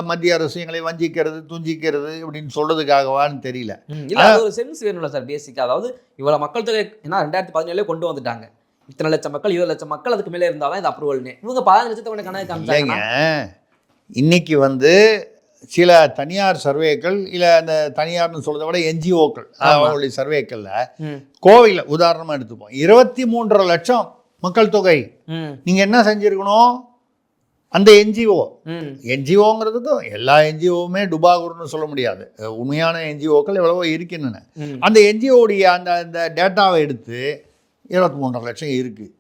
மத்திய அரசு எங்களை வஞ்சிக்கிறது, துஞ்சிக்கிறது அப்படின்னு சொல்கிறதுக்காகவான்னு தெரியல. ஒரு சென்ஸ் வேணும்ல சார் பேசிக்காக. அதாவது இவ்வளோ மக்கள் தொகை, ஏன்னா 2017 கொண்டு வந்துட்டாங்க, இத்தனை லட்சம் மக்கள், 20 லட்சம் மக்கள், அதுக்கு மேலே இருந்தாலும் இது அப்ரூவல்னு. இவங்க 15 லட்சத்தை கணக்கு காமிச்சாங்க. இன்னைக்கு வந்து சில தனியார் சர்வேக்கள் இல்லை அந்த தனியார்னு சொல்றதை விட என்ஜிஓக்கள் அவங்களுடைய சர்வேக்களில் கோவையில் உதாரணமாக எடுத்துப்போம் 23.5 லட்சம் மக்கள் தொகை. நீங்கள் என்ன செஞ்சுருக்கணும்? அந்த என்ஜிஓங்கிறதுக்கும் எல்லா என்ஜிஓவுமே டுபாகூர்னு சொல்ல முடியாது, உண்மையான என்ஜிஓக்கள் எவ்வளவோ இருக்கின்றன. அந்த என்ஜிஓடைய அந்த டேட்டாவை எடுத்து 23.5 லட்சம் இருக்குது,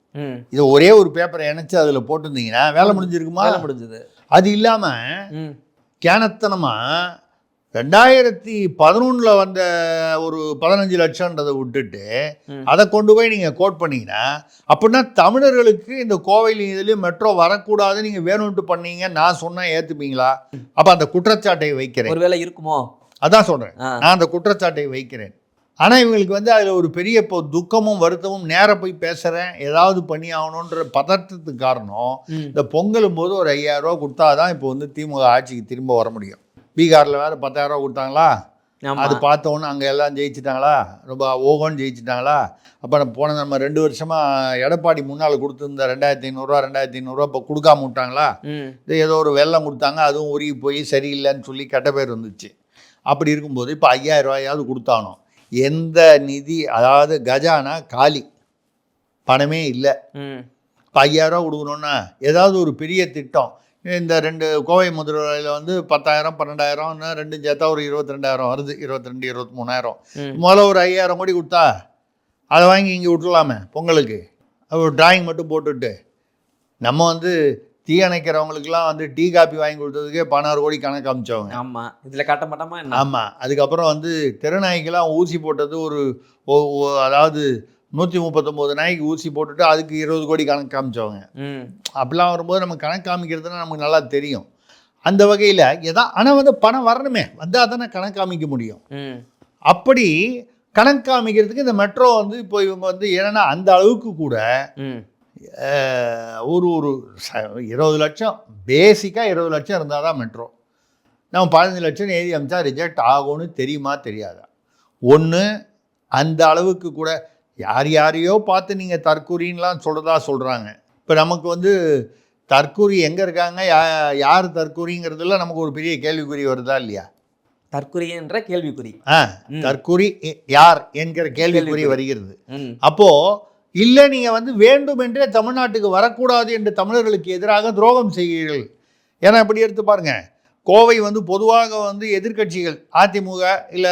இது ஒரே ஒரு பேப்பரை இணைச்சு அதில் போட்டிருந்தீங்கன்னா வேலை முடிஞ்சிருக்குமா? முடிஞ்சது. அது இல்லாமல் கேனத்தனமாக 2011 வந்த ஒரு 15 லட்சம்ன்றதை விட்டுட்டு அதை கொண்டு போய் நீங்கள் கோட் பண்ணீங்கன்னா, அப்படின்னா தமிழர்களுக்கு இந்த கோவையில் இதுலேயும் மெட்ரோ வரக்கூடாது நீங்கள் வேணும்ட்டு பண்ணீங்க நான் சொன்னால் ஏற்றுப்பீங்களா? அப்போ அந்த குற்றச்சாட்டை வைக்கிறேன். ஒருவேளை இருக்குமோ? அதான் சொல்கிறேன், நான் அந்த குற்றச்சாட்டை வைக்கிறேன். ஆனால் இவங்களுக்கு வந்து அதில் ஒரு பெரிய இப்போ துக்கமும் வருத்தமும் நேராக போய் பேசுகிறேன் ஏதாவது பண்ணி ஆகணுன்ற பதட்டத்துக்கு காரணம் இந்த பொங்கலும் போது ஒரு 5000 ரூபா கொடுத்தா தான் இப்போ வந்து திமுக ஆட்சிக்கு திரும்ப வர முடியும். பீகாரில் வேறு 10,000 ரூபா கொடுத்தாங்களா, அது பார்த்தோன்னு அங்கே எல்லாம் ஜெயிச்சிட்டாங்களா, ரொம்ப ஓகோன்னு ஜெயிச்சிட்டாங்களா? அப்போ போன நம்ம 2 வருஷமாக எடப்பாடி முன்னால் கொடுத்துருந்த 2500 இப்போ கொடுக்காம விட்டாங்களா? இது ஏதோ ஒரு வெள்ளம் கொடுத்தாங்க, அதுவும் உருகி போய் சரியில்லைன்னு சொல்லி கெட்ட பேர் வந்துச்சு. அப்படி இருக்கும்போது இப்போ 5000 ரூபாயாவது கொடுத்தானோ? எந்த நிதி, அதாவது கஜானா காலி, பணமே இல்லை. இப்போ 5000 ரூபா கொடுக்கணுன்னா ஏதாவது ஒரு பெரிய திட்டம், இந்த 2 கோவை மதுரையில் வந்து 10,000 12,000 2 சேர்த்தா ஒரு 22,000 வருது, 22 23,000. முதல்ல ஒரு 5,000 கோடி கொடுத்தா அதை வாங்கி இங்கே விட்டுலாமே பொங்கலுக்கு, ஒரு டிராயிங் மட்டும் போட்டுட்டு. நம்ம வந்து தீ அணைக்கிறவங்களுக்குலாம் வந்து டீ காப்பி வாங்கி கொடுத்ததுக்கே 16 கோடி கணக்கு அமைச்சவங்க. ஆமாம், இதில் காட்ட மாட்டோமா? ஆமாம். அதுக்கப்புறம் வந்து தெருநாய்க்கெல்லாம் ஊசி போட்டது ஒரு அதாவது 139 நாய்க்கு ஊசி போட்டுட்டு அதுக்கு 20 கோடி கணக்கு காமிச்சவங்க. அப்படிலாம் வரும்போது நம்ம கணக்கு காமிக்கிறதுனா நமக்கு நல்லா தெரியும். அந்த வகையில் ஆனால் வந்து பணம் வரணுமே, வந்தால் தானே கணக்கு காமிக்க முடியும். அப்படி கணக்கு காமிக்கிறதுக்கு இந்த மெட்ரோ வந்து இப்போ இவங்க வந்து ஏன்னா அந்த அளவுக்கு கூட ஒரு 20 லட்சம் பேசிக்காக 20 லட்சம் இருந்தால் தான் மெட்ரோ. நம்ம 15 லட்சம் எழுதி அமைச்சா ரிஜெக்ட் ஆகும்னு தெரியுமா தெரியாதா? ஒன்று அந்த அளவுக்கு கூட யாரையோ பார்த்து நீங்கள் தற்கூரின்லாம் சொல்கிறாங்க. இப்போ நமக்கு வந்து தற்கூரி எங்கே இருக்காங்க, யார் தற்கூரிங்கிறதுல நமக்கு ஒரு பெரிய கேள்விக்குறி வருதா இல்லையா? தற்கூரி என்ற கேள்விக்குறி, தற்கூரி யார் என்கிற கேள்விக்குறி வருகிறது. அப்போது இல்லை நீங்கள் வந்து வேண்டுமென்றே தமிழ்நாட்டுக்கு வரக்கூடாது என்று தமிழர்களுக்கு எதிராக துரோகம் செய்கிறீர்கள். ஏன்னா இப்படி எடுத்து பாருங்கள், கோவை வந்து பொதுவாக வந்து எதிர்க்கட்சிகள் அதிமுக இல்லை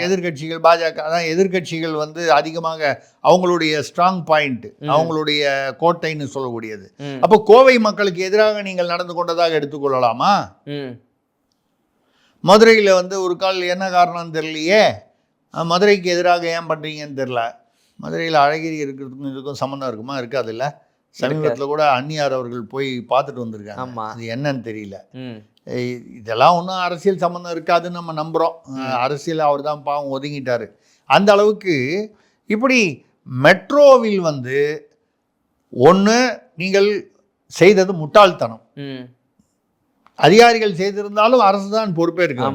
எதிர்க்கட்சிகள் பாஜக, அதான் எதிர்க்கட்சிகள் வந்து அதிகமாக அவங்களுடைய ஸ்ட்ராங் பாயிண்ட், அவங்களுடைய கோட்டைன்னு சொல்லக்கூடியது. அப்போ கோவை மக்களுக்கு எதிராக நீங்கள் நடந்து கொண்டதாக எடுத்துக்கொள்ளலாமா? மதுரையில் வந்து ஒரு கால் என்ன காரணம்னு தெரியலையே, மதுரைக்கு எதிராக ஏன் பண்ணுறீங்கன்னு தெரில. மதுரையில் அழகிரி இருக்கிறதுக்கும் இதுக்கும் சம்மந்தம் இருக்குமா? இருக்காதுல்ல. சமீபத்தில் கூட அந்நியார் அவர்கள் போய் பார்த்துட்டு வந்திருக்காங்க, அது என்னன்னு தெரியல. இதெல்லாம் ஒன்றும் அரசியல் சம்மந்தம் இருக்காதுன்னு நம்ம நம்புகிறோம். அரசியல் அவர் தான் பாவம் ஒதுங்கிட்டார். அந்த அளவுக்கு இப்படி மெட்ரோவில் வந்து ஒன்று நீங்கள் செய்தது முட்டாள்தனம், அதிகாரிகள் செய்திருந்தாலும் அரசு தான் பொறுப்பேற்க.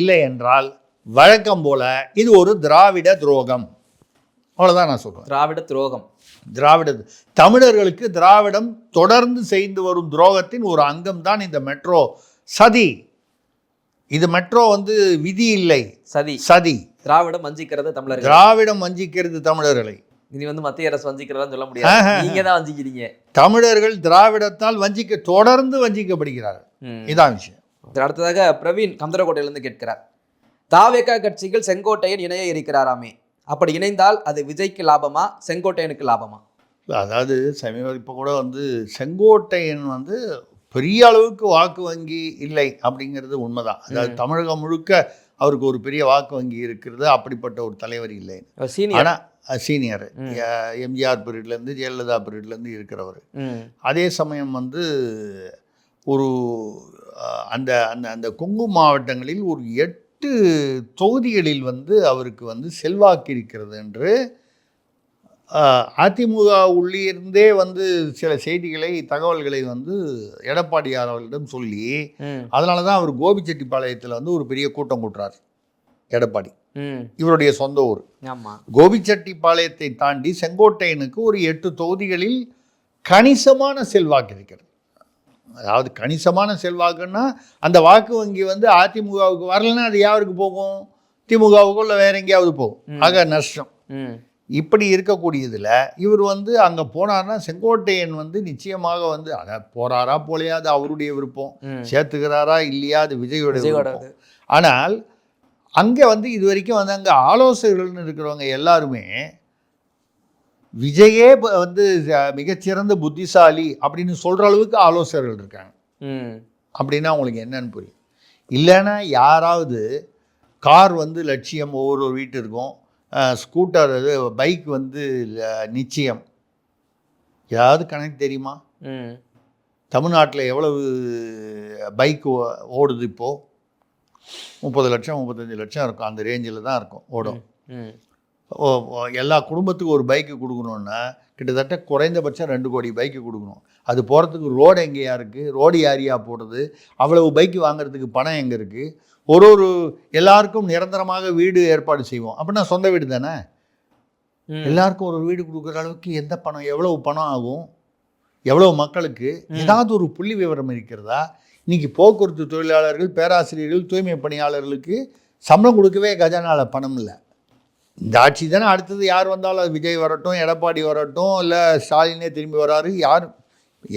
இல்லை என்றால் வழக்கம் போல இது ஒரு திராவிட துரோகம். அவ்வளோதான் நான் சொல்கிறேன். திராவிட துரோகம், தமிழர்களுக்கு திராவிடம் தொடர்ந்து செய்து வரும் துரோகத்தின் ஒரு அங்கம் தான் இந்த மெட்ரோ சதி. இது மெட்ரோ வந்து விதி இல்லை, சதி. திராவிடம் வஞ்சிக்கிறது தமிழர்களை. இனி வந்து மத்திய அரசு வஞ்சிக்கிறதா சொல்ல முடியாது, நீங்க தான் வஞ்சிக்கிறீங்க. தமிழர்கள் திராவிடத்தால் தொடர்ந்து வஞ்சிக்கப்படுகிறார்கள். இதான் விஷயம். அடுத்ததாக பிரவீன் கந்தரக்கோட்டையிலிருந்து கேட்கிறார், தாவேகா கட்சிகள் செங்கோட்டையன் இணைய இருக்கிறாராமே, அப்படி இணைந்தால் அது விஜய்க்கு லாபமா செங்கோட்டையனுக்கு லாபமா? அதாவது சமீபம் இப்போ கூட வந்து செங்கோட்டையன் வந்து பெரிய அளவுக்கு வாக்கு வங்கி இல்லை அப்படிங்கிறது உண்மைதான். அதாவது தமிழகம் முழுக்க அவருக்கு ஒரு பெரிய வாக்கு வங்கி இருக்கிறது, அப்படிப்பட்ட ஒரு தலைவர் இல்லை. ஆனால் சீனியர் எம்ஜிஆர் பீரியட்லேருந்து ஜெயலலிதா பீரியட்லேருந்து இருக்கிறவர். அதே சமயம் வந்து ஒரு அந்த அந்த அந்த கொங்கு மாவட்டங்களில் ஒரு 8 தொகுதிகளில் வந்து அவருக்கு வந்து செல்வாக்கு இருக்கிறது என்று அதிமுக உள்ளிருந்தே வந்து சில செய்திகளை தகவல்களை வந்து எடப்பாடியார் அவர்களிடம் சொல்லி, அதனால தான் அவர் கோபிச்செட்டிப்பாளையத்தில் வந்து ஒரு பெரிய கூட்டம் கூட்டுறார். எடப்பாடி இவருடைய சொந்த ஊர். கோபிச்செட்டிப்பாளையத்தை தாண்டி செங்கோட்டையனுக்கு ஒரு 8 தொகுதிகளில் கணிசமான செல்வாக்கு இருக்கிறது. அதாவது கணிசமான செல்வாக்குன்னா அந்த வாக்கு வங்கி வந்து அதிமுகவுக்கு வரலைன்னா அது யாருக்கு போகும்? திமுகவுக்கு இல்லை வேற எங்கேயாவது போகும். ஆக நஷ்டம். இப்படி இருக்கக்கூடியதில் இவர் வந்து அங்கே போனார்னா செங்கோட்டையன் வந்து நிச்சயமாக வந்து அதை போகிறாரா போலையா அது அவருடைய விருப்பம், சேர்த்துக்கிறாரா இல்லையா அது விஜயோட விருப்பம். ஆனால் அங்கே வந்து இது வரைக்கும் வந்து அங்கே ஆலோசகர்கள்னு இருக்கிறவங்க எல்லாருமே விஜயே வந்து மிகச்சிறந்த புத்திசாலி அப்படின்னு சொல்கிற அளவுக்கு ஆலோசகர்கள் இருக்காங்க. அப்படின்னா உங்களுக்கு என்னன்னு புரியும். இல்லைன்னா யாராவது கார் வந்து லட்சியம் ஒவ்வொரு வீட்டிற்கும், ஸ்கூட்டர் பைக் வந்து நிச்சயம், ஏதாவது கணக்கு தெரியுமா? தமிழ்நாட்டில் எவ்வளவு பைக் ஓடுது இப்போது? 30 லட்சம் 35 லட்சம் இருக்கும், அந்த ரேஞ்சில் தான் இருக்கும் ஓடும். எல்லா குடும்பத்துக்கும் ஒரு பைக்கு கொடுக்கணுன்னா கிட்டத்தட்ட குறைந்தபட்சம் 2 கோடி பைக்கு கொடுக்கணும். அது போகிறதுக்கு ரோடு எங்கேயா இருக்குது? ரோடு யாரியா போடுறது? அவ்வளவு பைக்கு வாங்குறதுக்கு பணம் எங்கே இருக்குது? ஒரு எல்லாருக்கும் நிரந்தரமாக வீடு ஏற்பாடு செய்வோம் அப்படின்னா சொந்த வீடு தானே. எல்லாருக்கும் ஒரு வீடு கொடுக்குற அளவுக்கு எந்த பணம், எவ்வளவு பணம் ஆகும், எவ்வளவு மக்களுக்கு ஏதாவது ஒரு புள்ளி விவரம் இருக்கிறதா? இன்னைக்கு போக்குவரத்து தொழிலாளர்கள், பேராசிரியர்கள், தூய்மை பணியாளர்களுக்கு சம்பளம் கொடுக்கவே கஜானால பணம் இல்லை. இந்த ஆட்சி தானே, அடுத்தது யார் வந்தாலும் அது விஜய் வரட்டும், எடப்பாடி வரட்டும், இல்லை ஸ்டாலினே திரும்பி வராரு,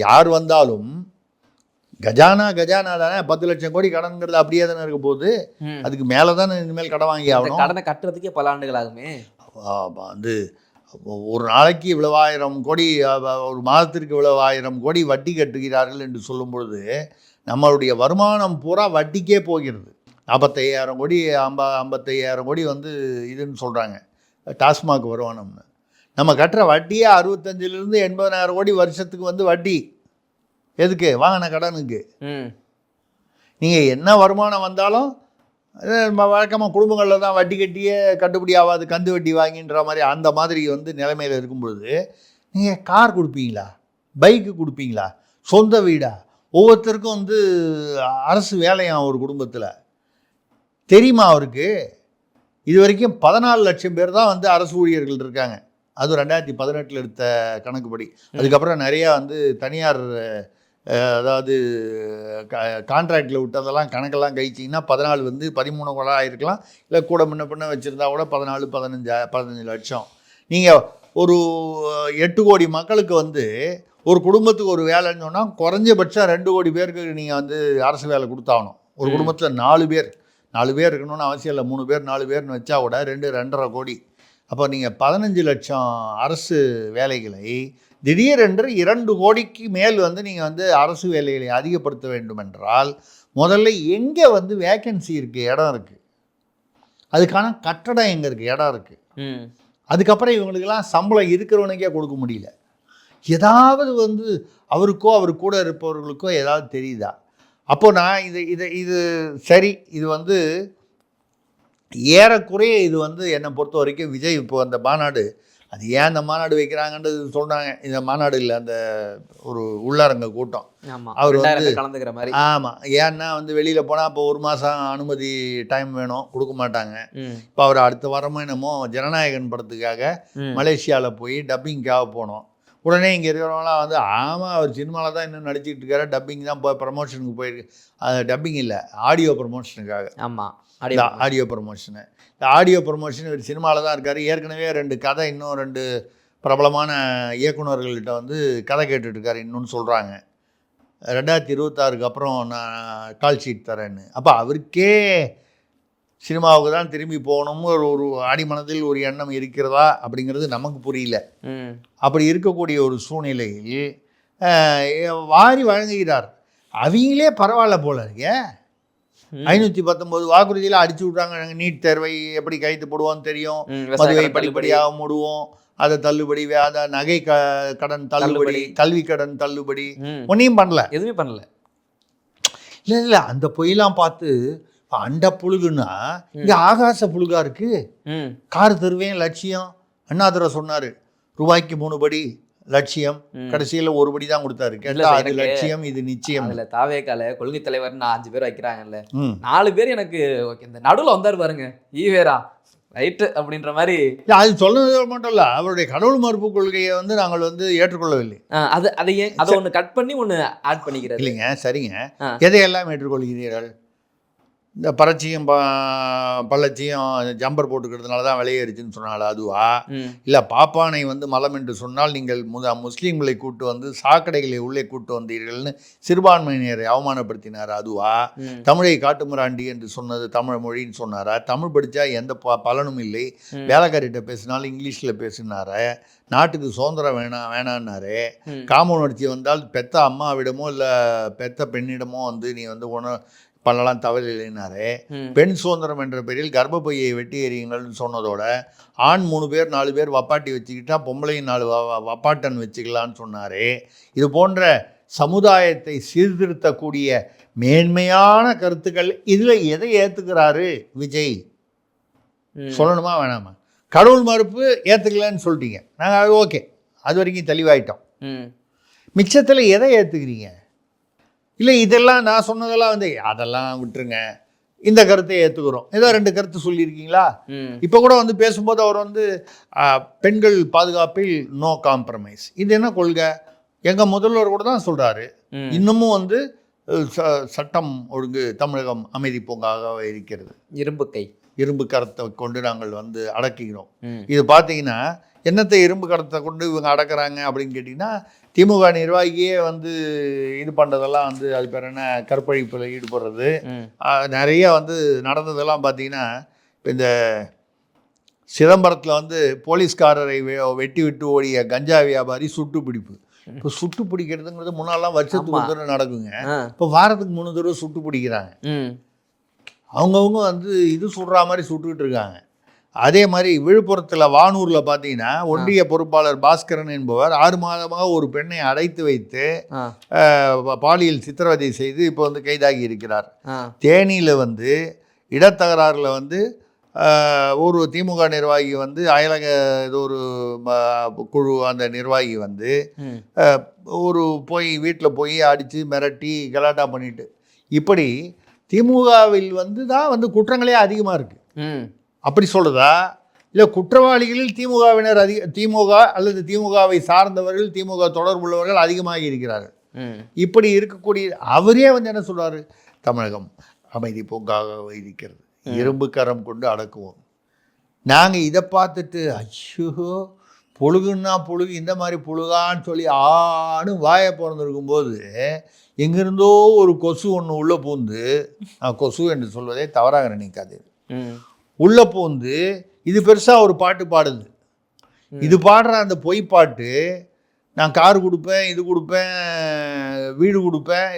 யார் வந்தாலும் கஜானா தானே. 10 லட்சம் கோடி கடன்கிறது அப்படியே தானே இருக்க போகுது. அதுக்கு மேலே தானே இனிமேல் கடன் வாங்கி ஆகணும். கடனை கட்டுறதுக்கே பல ஆண்டுகள் ஆகுமே. வந்து ஒரு நாளைக்கு இவ்வளவு 1000 கோடி, ஒரு மாதத்திற்கு இவ்வளவு 1000 கோடி வட்டி கட்டுகிறார்கள் என்று சொல்லும் பொழுது நம்மளுடைய வருமானம் பூரா வட்டிக்கே போகிறது. 45,000 கோடி 55,000 கோடி வந்து இதுன்னு சொல்கிறாங்க டாஸ்மாக் வருமானம்னு. நம்ம கட்டுற வட்டியே 65,000 80,000 கோடி வருஷத்துக்கு வந்து வட்டி. எதுக்கு? வாங்கின கடனுக்கு. நீங்கள் என்ன வருமானம் வந்தாலும் வழக்கமாக குடும்பங்களில் தான் வட்டி கட்டியே கட்டுப்படி ஆகாது, கந்து வட்டி வாங்கின்ற மாதிரி அந்த மாதிரி வந்து நிலைமையில் இருக்கும் பொழுது நீங்கள் கார் கொடுப்பீங்களா? பைக்கு கொடுப்பீங்களா? சொந்த வீடா? ஒவ்வொருத்தருக்கும் வந்து அரசு வேலையாம் ஒரு குடும்பத்தில். தெரியுமா அவருக்கு? இது வரைக்கும் 14 லட்சம் பேர் தான் வந்து அரசு ஊழியர்கள் இருக்காங்க. அது 2018 எடுத்த கணக்குப்படி. அதுக்கப்புறம் நிறையா வந்து தனியார், அதாவது கான்ட்ராக்டில் விட்டதெல்லாம் கணக்கெல்லாம் கழிச்சிங்கன்னா 14 வந்து 13 கூட ஆகிருக்கலாம், இல்லை கூட முன்ன வச்சுருந்தா கூட 14 15 லட்சம். நீங்கள் ஒரு 8 கோடி மக்களுக்கு வந்து ஒரு குடும்பத்துக்கு ஒரு வேலைன்னு சொன்னால் குறைஞ்சபட்சம் 2 கோடி பேருக்கு நீங்கள் வந்து அரசு வேலை கொடுத்தாகணும். ஒரு குடும்பத்தில் 4 பேர் இருக்கணும்னு அவசியம் இல்லை. 3 பேர் 4 பேர்னு வச்சா கூட 2.5 கோடி. அப்போ நீங்கள் 15 லட்சம் அரசு வேலைகளை திடீரென்று 2 கோடிக்கு மேல் வந்து நீங்கள் வந்து அரசு வேலைகளை அதிகப்படுத்த வேண்டும் என்றால் முதல்ல எங்கே வந்து வேக்கன்சி இருக்குது, இடம் இருக்குது, அதுக்கான கட்டடம் எங்கே இருக்குது, இடம் இருக்குது. அதுக்கப்புறம் இவங்களுக்கெல்லாம் சம்பளம் இருக்கிறவனுக்கே கொடுக்க முடியல. ஏதாவது வந்து அவருக்கோ அவர் கூட இருப்பவர்களுக்கோ ஏதாவது தெரியுதா? அப்போது நான் இது சரி, இது வந்து ஏறக்குறைய இது வந்து என்னை பொறுத்த வரைக்கும் விஜய் இப்போ அந்த மாநாடு, அது ஏன் அந்த மாநாடு வைக்கிறாங்கன்றது சொல்கிறாங்க. இந்த மாநாடு இல்லை, அந்த ஒரு உள்ளரங்க கூட்டம் அவர் வந்து கலந்துக்கிற மாதிரி. ஆமாம், ஏன்னா வந்து வெளியில் போனால் இப்போ 1 மாதம் அனுமதி டைம் வேணும், கொடுக்க மாட்டாங்க. இப்போ அவர் அடுத்த வாரமும் என்னமோ ஜனநாயகன் படத்துக்காக மலேசியாவில் போய் டப்பிங்காக போனோம். உடனே இங்கே இருக்கிறவங்களாம் வந்து ஆமாம் அவர் சினிமாவில் தான் இன்னும் நடிச்சிட்டு இருக்காரு, டப்பிங் தான் போய் ப்ரமோஷனுக்கு போயிருக்கு. அது டப்பிங் இல்லை, ஆடியோ ப்ரமோஷனுக்காக. ஆமாம், ஆடியோ ப்ரமோஷனு. இந்த ஆடியோ ப்ரமோஷன் இவர் சினிமாவில் தான் இருக்கார். ஏற்கனவே 2 கதை, இன்னும் 2 பிரபலமான இயக்குநர்கள்கிட்ட வந்து கதை கேட்டுட்ருக்காரு இன்னொன்று சொல்கிறாங்க. 2026க்கு அப்புறம் நான் கால் ஷீட் தரேன்னு. அப்போ அவருக்கே சினிமாவுக்கு தான் திரும்பி போகணும்னு ஒரு அடிமனதில் ஒரு எண்ணம் இருக்கிறதா அப்படிங்கிறது நமக்கு புரியல. அப்படி இருக்கக்கூடிய ஒரு சூழ்நிலையில் வாரி வழங்குகிறார். அவங்களே பரவாயில்ல போல இருக்கே, 519 வாக்குறுதியில் அடிச்சு விட்றாங்க. நாங்கள் நீட் தேர்வை எப்படி கைத்து போடுவோம் தெரியும், மதுவை படிப்படியாக மூடுவோம், அதை தள்ளுபடி, அதை நகை கடன் தள்ளுபடி, கல்வி கடன் தள்ளுபடி, ஒன்றையும் பண்ணல, எதுவுமே பண்ணல. இல்லை அந்த பொய்யெல்லாம் பார்த்து அண்ட புழுகுன்னா இங்கே ஆகாச புழுகா இருக்கு. கார் தருவேன் லட்சியம், அண்ணாதுரை சொன்னார், ரூபாய்க்கு 3 படி லட்சியம், கடைசியில் 1 படி தான் கொடுத்தாரு. கேட்டா அது லட்சியம், இது நிச்சயம். இல்லை தாவேக்கால கொள்கை தலைவர் 5 பேர் வைக்கிறாங்கல்ல, 4 பேர் எனக்கு இந்த நடுவில் வந்தார் பாருங்க, ஈவேரா ரைட்டு அப்படின்ற மாதிரி. அது சொன்னது மட்டும் இல்லை, அவருடைய கடவுள் மறுப்பு கொள்கையை வந்து நாங்கள் வந்து ஏற்றுக்கொள்ளவில்லை. அதை ஒன்று கட் பண்ணி ஒன்று ஆட் பண்ணிக்கிறது இல்லைங்க. சரிங்க, எதையெல்லாம் ஏற்றுக்கொள்கிறீர்கள்? இந்த பறச்சியும் பள்ளச்சியும் ஜம்பர் போட்டுக்கிறதுனால தான் விலையேறிச்சுன்னு சொன்னால அதுவா? இல்லை பாப்பானை வந்து மலம் என்று சொன்னால் நீங்கள் முஸ்லீம்களை கூட்டு வந்து சாக்கடைகளை உள்ளே கூட்டு வந்தீர்கள்னு சிறுபான்மையினரை அவமானப்படுத்தினார் அதுவா? தமிழை காட்டுமிராண்டி என்று சொன்னது தமிழ் மொழின்னு சொன்னாரா? தமிழ் படித்தா எந்த பலனும் இல்லை, வேலைக்காரிட்ட பேசினாலும் இங்கிலீஷில் பேசினார, நாட்டுக்கு சுதந்திரம் வேணான்னாரு. காமவுணர்ச்சி வந்தால் பெத்த அம்மாவிடமோ இல்லை பெத்த பெண்ணிடமோ வந்து நீ வந்து பண்ணலாம் தவறில்லைனாரு. பெண் சுதந்திரம் என்ற பெயரில் கர்ப்பப்பையை வெட்டி எறியுங்கள்னு சொன்னதோட ஆண் 3 பேர் 4 பேர் வப்பாட்டி வச்சுக்கிட்டா பொம்பளையும் 4 வப்பாட்டன் வச்சுக்கலான்னு சொன்னார். இது போன்ற சமுதாயத்தை சீர்திருத்தக்கூடிய மேன்மையான கருத்துக்கள். இதில் எதை ஏற்றுக்கிறாரு விஜய் சொல்லணுமா வேணாமா? கடவுள் மறுப்பு ஏற்றுக்கலன்னு சொல்லிட்டீங்க, நாங்கள் ஓகே, அது வரைக்கும் தெளிவாயிட்டோம். மிச்சத்தில் எதை ஏற்றுக்கிறீங்க? இல்லை இதெல்லாம் நான் சொன்னதெல்லாம் வந்து அதெல்லாம் விட்டுருங்க, இந்த கருத்தை ஏற்றுக்கிறோம், ஏதோ 2 கருத்து சொல்லியிருக்கீங்களா? இப்போ கூட வந்து பேசும்போது அவர் வந்து பெண்கள் பாதுகாப்பில் நோ காம்ப்ரமைஸ், இது என்ன கொள்கை? எங்கள் முதல்வர் கூட தான் சொல்கிறாரு. இன்னமும் வந்து சட்டம் ஒழுங்கு தமிழகம் அமைதி பூங்காக இருக்கிறது, இரும்பு கரத்தை கொண்டு நாங்கள் வந்து அடக்குகிறோம். இது பார்த்தீங்கன்னா என்னத்தை இரும்பு கரத்தை கொண்டு இவங்க அடக்குறாங்க அப்படின்னு கேட்டிங்கன்னா, திமுக நிர்வாகியே வந்து இது பண்ணுறதெல்லாம் வந்து அது பேர் என்ன கற்பழிப்பில் ஈடுபடுறது நிறைய வந்து நடந்ததெல்லாம் பார்த்தீங்கன்னா, இப்போ இந்த சிதம்பரத்தில் வந்து போலீஸ்காரரை வெட்டி விட்டு ஓடிய கஞ்சா வியாபாரி சுட்டு பிடிப்பு. இப்போ சுட்டு பிடிக்கிறதுங்கிறது முன்னாலாம் வருஷத்துக்கு 1 தடவை நடக்குங்க, இப்போ வாரத்துக்கு 3 தடவை சுட்டு பிடிக்கிறாங்க. அவங்கவுங்க வந்து இது சுடுற மாதிரி சுட்டுக்கிட்டு இருக்காங்க. அதே மாதிரி விழுப்புரத்தில் வானூரில் பார்த்தீங்கன்னா ஒன்றிய பொறுப்பாளர் பாஸ்கரன் என்பவர் 6 மாதமாக ஒரு பெண்ணை அடைத்து வைத்து பாலியல் சித்திரவதை செய்து இப்போ வந்து கைதாகி இருக்கிறார். தேனியில் வந்து இடத்தகராறில் வந்து ஒரு திமுக நிர்வாகி வந்து அயலக ஏதோ ஒரு குழு அந்த நிர்வாகி வந்து ஒரு போய் வீட்டில் போய் அடித்து மிரட்டி கலாட்டா பண்ணிட்டு, இப்படி திமுகவில் வந்து தான் வந்து குற்றங்களே அதிகமாக இருக்குது. அப்படி சொல்லுதா? இல்லை குற்றவாளிகளில் திமுகவினர் திமுக அல்லது திமுகவை சார்ந்தவர்கள் திமுக தொடர்புள்ளவர்கள் அதிகமாக இருக்கிறார்கள். இப்படி இருக்கக்கூடிய அவரே வந்து என்ன சொல்றாரு? தமிழகம் அமைதி பூங்காக இருக்கிறது, இரும்பு கரம் கொண்டு அடக்குவோம். நாங்கள் இதை பார்த்துட்டு ஐயோ பொழுகுன்னா பொழுகு, இந்த மாதிரி பொழுகான்னு சொல்லி ஆணு வாயை பிறந்திருக்கும் போது எங்கிருந்தோ ஒரு கொசு ஒன்று உள்ளே பூந்து, கொசு என்று சொல்வதே தவறாக நினைக்காது, உள்ளே பூந்து இது பெருசாக ஒரு பாட்டு பாடுது. இது பாடுற அந்த பொய் பாட்டு, நான் கார் கொடுப்பேன், இது கொடுப்பேன், வீடு கொடுப்பேன்,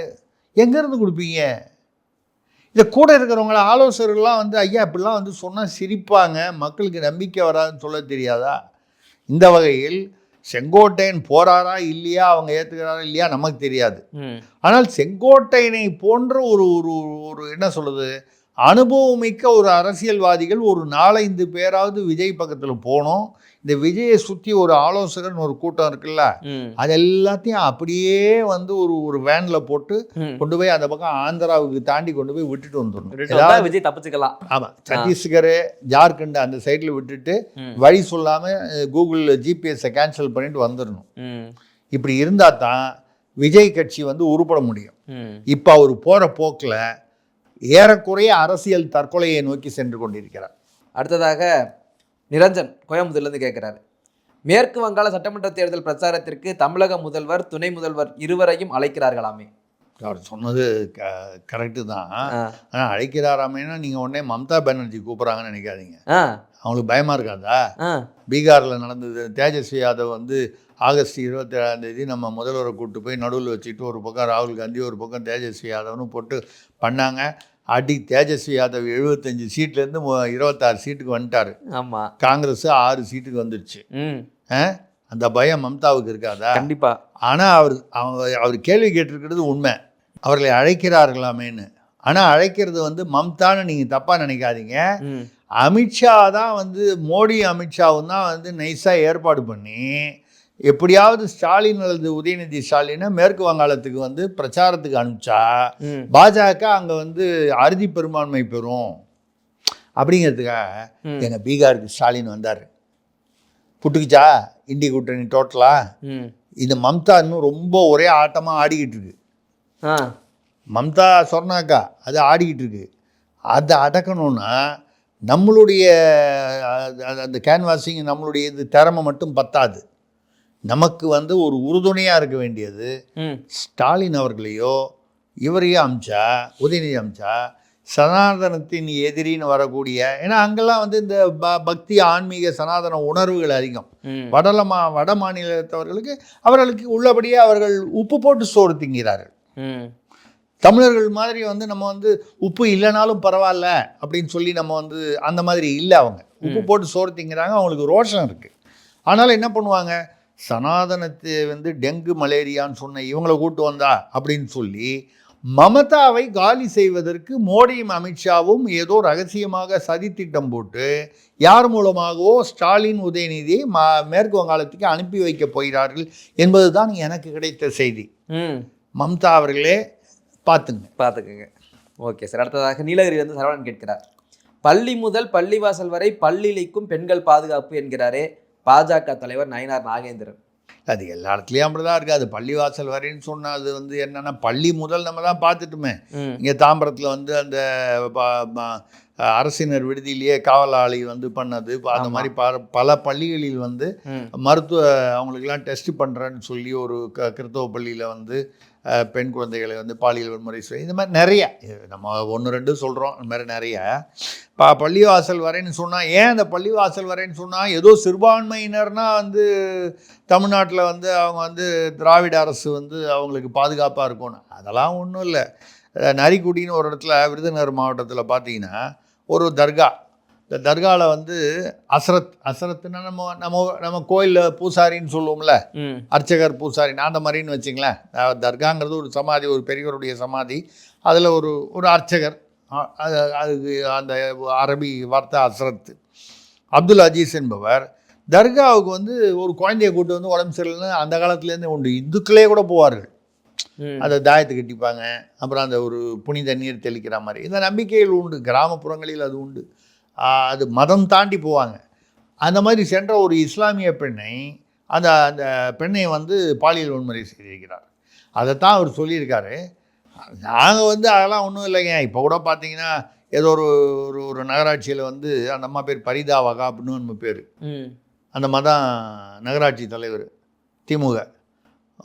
எங்கேருந்து கொடுப்பீங்க? இதை கூட இருக்கிறவங்கள ஆலோசகர்கள்லாம் வந்து ஐயா இப்படிலாம் வந்து சொன்னால் சிரிப்பாங்க, மக்களுக்கு நம்பிக்கை வராதுன்னு சொல்ல தெரியாதா? இந்த வகையில் செங்கோட்டையன் போறாரா இல்லையா, அவங்க ஏற்றுக்கிறாரா இல்லையா நமக்கு தெரியாது. ஆனால் செங்கோட்டையனை போன்ற ஒரு ஒரு என்ன சொல்லுது, அனுபவமிக்க ஒரு அரசியல்வாதிகள் ஒரு 4-5 பேராவது விஜய் பக்கத்தில் போனோம். இந்த விஜயை சுற்றி ஒரு ஆலோசகர்னு ஒரு கூட்டம் இருக்குல்ல, அது எல்லாத்தையும் அப்படியே வந்து ஒரு வேனில் போட்டு கொண்டு போய் அந்த பக்கம் ஆந்திராவுக்கு தாண்டி கொண்டு போய் விட்டுட்டு வந்துடணும். விஜய் தப்பிச்சுக்கலாம். ஆமாம், சத்தீஸ்கர் ஜார்க்கண்ட் அந்த சைடில் விட்டுட்டு வழி சொல்லாமல் கூகுள் ஜிபிஎஸை கேன்சல் பண்ணிட்டு வந்துடணும். இப்படி இருந்தால் தான் விஜய் கட்சி வந்து உருப்பட முடியும். இப்போ அவர் போகிற போக்கில் ஏறக்குறைய அரசியல் தற்கொலையை நோக்கி சென்று கொண்டிருக்கிறார். அடுத்ததாக நிரஞ்சன் கோயம்புத்தூர்லேருந்து கேட்குறாரு, மேற்கு வங்காள சட்டமன்ற தேர்தல் பிரச்சாரத்திற்கு தமிழக முதல்வர் துணை முதல்வர் இருவரையும் அழைக்கிறார்களாமே. அவர் சொன்னது கரெக்டு தான். ஆனால் அழைக்கிறாராமேனா நீங்கள் உடனே மம்தா பானர்ஜி கூப்பிட்றாங்கன்னு நினைக்காதீங்க. அவங்களுக்கு பயமாக இருக்காதா? பீகாரில் நடந்தது, தேஜஸ்வி யாதவ் வந்து ஆகஸ்ட் 27 நம்ம முதல்வரை கூப்பிட்டு போய் நடுவில் வச்சுக்கிட்டு ஒரு பக்கம் ராகுல் காந்தி ஒரு பக்கம் தேஜஸ்வி யாதவ்னு போட்டு பண்ணாங்க. தேஜஸ்வி யாதவ் 75 சீட்லேருந்து 26 சீட்டுக்கு வந்துட்டார். ஆமாம், காங்கிரஸ் 6 சீட்டுக்கு வந்துடுச்சு. அந்த பயம் மம்தாவுக்கு இருக்காதா? கண்டிப்பாக. ஆனால் அவர் கேள்வி கேட்டிருக்கிறது உண்மை, அவர்களை அழைக்கிறார்களாமேன்னு. ஆனால் அழைக்கிறது வந்து மம்தான்னு நீங்கள் தப்பாக நினைக்காதீங்க. அமித்ஷா தான் வந்து மோடி அமித்ஷாவும் தான் வந்து நைஸாக ஏற்பாடு பண்ணி எப்படியாவது ஸ்டாலின் அல்லது உதயநிதி ஸ்டாலினை மேற்கு வங்காளத்துக்கு வந்து பிரச்சாரத்துக்கு அனுப்பிச்சா பாஜக அங்கே வந்து அறுதி பெரும்பான்மை பெறும். அப்படிங்கிறதுக்காக எங்கள் பீகாருக்கு ஸ்டாலின் வந்தார். புட்டுக்குச்சா இண்டி கூட்டணி டோட்டலா. இந்த மம்தா இன்னும் ரொம்ப ஒரே ஆட்டமாக ஆடிக்கிட்டு இருக்கு. மம்தா சொன்னாக்கா அது ஆடிக்கிட்டு இருக்கு. அதை அடக்கணும்னா நம்மளுடைய அந்த கேன்வாசிங் நம்மளுடைய இது திறமை மட்டும் பத்தாது. நமக்கு வந்து ஒரு உறுதுணையாக இருக்க வேண்டியது ஸ்டாலின் அவர்களையோ இவரையோ அமிச்சா, உதயநிதி அமிச்சா சனாதனத்தின் எதிரின்னு வரக்கூடிய, ஏன்னா அங்கெல்லாம் வந்து இந்த பக்தி ஆன்மீக சனாதன உணர்வுகள் அதிகம். வட மாநிலத்தவர்களுக்கு அவர்களுக்கு உள்ளபடியே அவர்கள் உப்பு போட்டு சோறு திங்கிறார்கள். தமிழர்கள் மாதிரி வந்து நம்ம வந்து உப்பு இல்லைனாலும் பரவாயில்ல அப்படின்னு சொல்லி நம்ம வந்து அந்த மாதிரி இல்லை. அவங்க உப்பு போட்டு சோறு திங்கிறாங்க, அவங்களுக்கு ரோஷம் இருக்குது. ஆனாலும் என்ன பண்ணுவாங்க, சனாதனத்தை வந்து டெங்கு மலேரியான்னு சொன்ன இவங்களை கூட்டு வந்தா அப்படின்னு சொல்லி மமதாவை காலி செய்வதற்கு மோடியும் அமித்ஷாவும் ஏதோ ரகசியமாக சதித்திட்டம் போட்டு யார் மூலமாகவோ ஸ்டாலின் உதயநிதியை மேற்கு வங்காளத்துக்கு அனுப்பி வைக்க போகிறார்கள் என்பது தான் எனக்கு கிடைத்த செய்தி. மம்தா அவர்களே பார்த்துக்குங்க. Okay sir. அடுத்ததாக நீலகிரியிலிருந்து சரவணன் கேட்கிறார், பள்ளி முதல் பள்ளிவாசல் வரை பள்ளியிலைக்கும் பெண்கள் பாதுகாப்பு என்கிறாரே பாஜக தலைவர் நயினார் நாகேந்திரன். அது எல்லா இடத்துலையும் அப்படி தான் இருக்குது. அது பள்ளிவாசல் வரைன்னு சொன்னால் அது வந்து என்னென்னா பள்ளி முதல் நம்ம தான் பார்த்துட்டுமே. இங்கே தாம்பரத்தில் வந்து அந்த அரசினர் விடுதியிலேயே காவலாளி வந்து பண்ணது, அந்த மாதிரி பல பள்ளிகளில் வந்து மருத்துவ அவங்களுக்கெல்லாம் டெஸ்ட் பண்ணுறேன்னு சொல்லி ஒரு கிறிஸ்தவ பள்ளியில் வந்து பெண் குழந்தைகளை வந்து பாலியல் வன்முறை செய்ய, இந்த மாதிரி நிறைய நம்ம 1-2 சொல்கிறோம். இந்த மாதிரி நிறைய பள்ளிவாசல் வரைன்னு சொன்னால், ஏன் அந்த பள்ளிவாசல் வரைன்னு சொன்னால் ஏதோ சிறுபான்மையினர்னால் வந்து தமிழ்நாட்டில் வந்து அவங்க வந்து திராவிட அரசு வந்து அவங்களுக்கு பாதுகாப்பாக இருக்கணும், அதெல்லாம் ஒன்றும் இல்லை. நரிக்குடின்னு ஒரு இடத்துல விருதுநகர் மாவட்டத்தில் பார்த்தீங்கன்னா ஒரு தர்கா, இந்த தர்காவில் வந்து அசரத்துன்னா நம்ம கோயிலில் பூசாரின்னு சொல்லுவோம்ல, அர்ச்சகர் பூசாரின்னு அந்த மாதிரின்னு வச்சிங்களேன். தர்காங்கிறது ஒரு சமாதி, ஒரு பெரியவருடைய சமாதி, அதில் ஒரு அர்ச்சகர், அதுக்கு அந்த அரபி வார்த்தை அசரத்து. அப்துல் அஜீஸ் என்பவர் தர்காவுக்கு வந்து ஒரு குழந்தைய கூட்டு வந்து உடம்பு சரியில்லைன்னு அந்த காலத்துலேருந்தே உண்டு. இந்துக்களே கூட போவார்கள், அதை தாயத்தை கட்டிப்பாங்க, அப்புறம் அந்த ஒரு புனித நீர் தெளிக்கிற மாதிரி இந்த நம்பிக்கைகள் உண்டு. கிராமப்புறங்களில் அது உண்டு. அது மதம் தாண்டி போவாங்க. அந்த மாதிரி சென்ற ஒரு இஸ்லாமிய பெண்ணை அந்த அந்த பெண்ணை வந்து பாலியல் வன்முறை செய்திருக்கிறார். அதைத்தான் அவர் சொல்லியிருக்காரு. நாங்கள் வந்து அதெல்லாம் ஒன்றும் இல்லைங்க. இப்போ கூட பார்த்தீங்கன்னா ஏதோ ஒரு நகராட்சியில் வந்து அந்த அம்மா பேர் பரிதா வகாப்னு நம்ம பேர், அந்த மதம் நகராட்சி தலைவர் திமுக.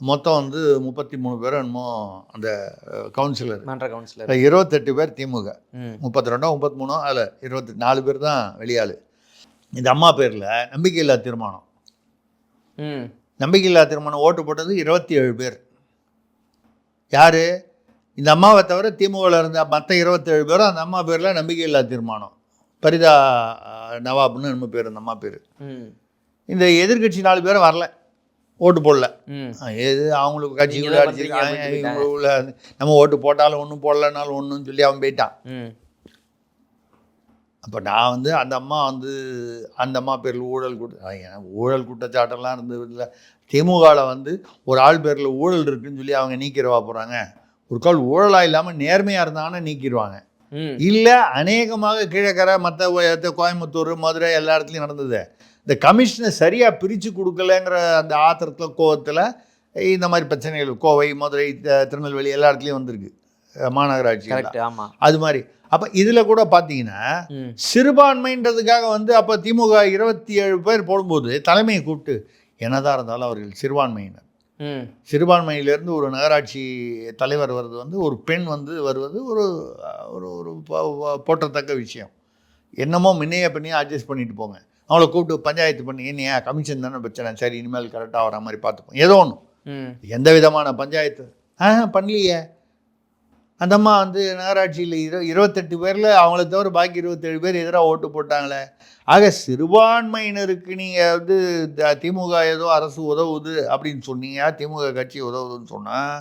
மொத்தம் வந்து 33 பேர் என்னமோ அந்த கவுன்சிலர், 28 பேர் திமுக, 32 33, அதில் 24 பேர் தான் வெளியாள். இந்த அம்மா பேரில் நம்பிக்கையில்லா தீர்மானம், நம்பிக்கையில்லா தீர்மானம் ஓட்டு போட்டது 27 பேர். யார்? இந்த அம்மாவை தவிர திமுகவில் இருந்த மற்ற 27 பேரும் அந்த அம்மா பேரில் நம்பிக்கையில்லா தீர்மானம். பரிதா நவாப்னு நம்ம பேர், அந்த அம்மா பேர். இந்த எதிர்கட்சி 4 பேரும் வரல, ஓட்டு போடல. எது அவங்களுக்கு கட்சிக்குள்ள அடிச்சிருக்காங்க, இவங்களுக்குள்ள நம்ம ஓட்டு போட்டாலும் ஒன்றும் போடலனாலும் ஒன்றுன்னு சொல்லி அவன் போயிட்டான். அப்போ நான் வந்து அந்த அம்மா பேரில் ஊழல் குற்றச்சாட்டெல்லாம் இருந்ததில்லை. திமுகவில் வந்து ஒரு ஆள் பேரில் ஊழல் இருக்குன்னு சொல்லி அவங்க நீக்கிறவா போகிறாங்க. ஒரு கால் ஊழலாக இல்லாமல் நேர்மையாக இருந்தாங்கன்னா நீக்கிடுவாங்க. இல்லை அநேகமாக கீழக்கரை மற்ற கோயம்புத்தூர் மதுரை எல்லா இடத்துலையும் நடந்தது. இந்த கமிஷனை சரியாக பிரித்து கொடுக்கலங்கிற அந்த ஆத்திரத்தில் கோவத்தில் இந்த மாதிரி பிரச்சனைகள் கோவை மதுரை திருநெல்வேலி எல்லா இடத்துலையும் வந்திருக்கு மாநகராட்சி. அது மாதிரி அப்போ இதில் கூட பார்த்தீங்கன்னா சிறுபான்மைன்றதுக்காக வந்து அப்போ திமுக 27 பேர் போடும்போது தலைமையை கூப்பிட்டு என்னதான் இருந்தாலும் அவர்கள் சிறுபான்மையினர், சிறுபான்மையிலேருந்து ஒரு நகராட்சி தலைவர் வருது வந்து ஒரு பெண் வந்து வருவது ஒரு ஒரு போற்றத்தக்க விஷயம். என்னமோ முன்னைய பண்ணியே அட்ஜஸ்ட் பண்ணிட்டு போங்க, அவங்கள கூப்பிட்டு பஞ்சாயத்து பண்ணி என்னையா கமிஷன் தானே பிரச்சனை, சரி இனிமேல் கரெக்டாக வர மாதிரி பார்த்துப்போம், ஏதோ ஒன்று. எந்த விதமான பஞ்சாயத்து பண்ணலையே. அந்த அம்மா வந்து நகராட்சியில் 28 பேரில் அவங்கள தவிர பாக்கி 27 பேர் எதிராக ஓட்டு போட்டாங்களே. ஆக சிறுபான்மையினருக்கு நீங்கள் வந்து திமுக ஏதோ அரசு உதவுது அப்படின்னு சொன்னீங்க, திமுக கட்சி உதவுதுன்னு சொன்னால்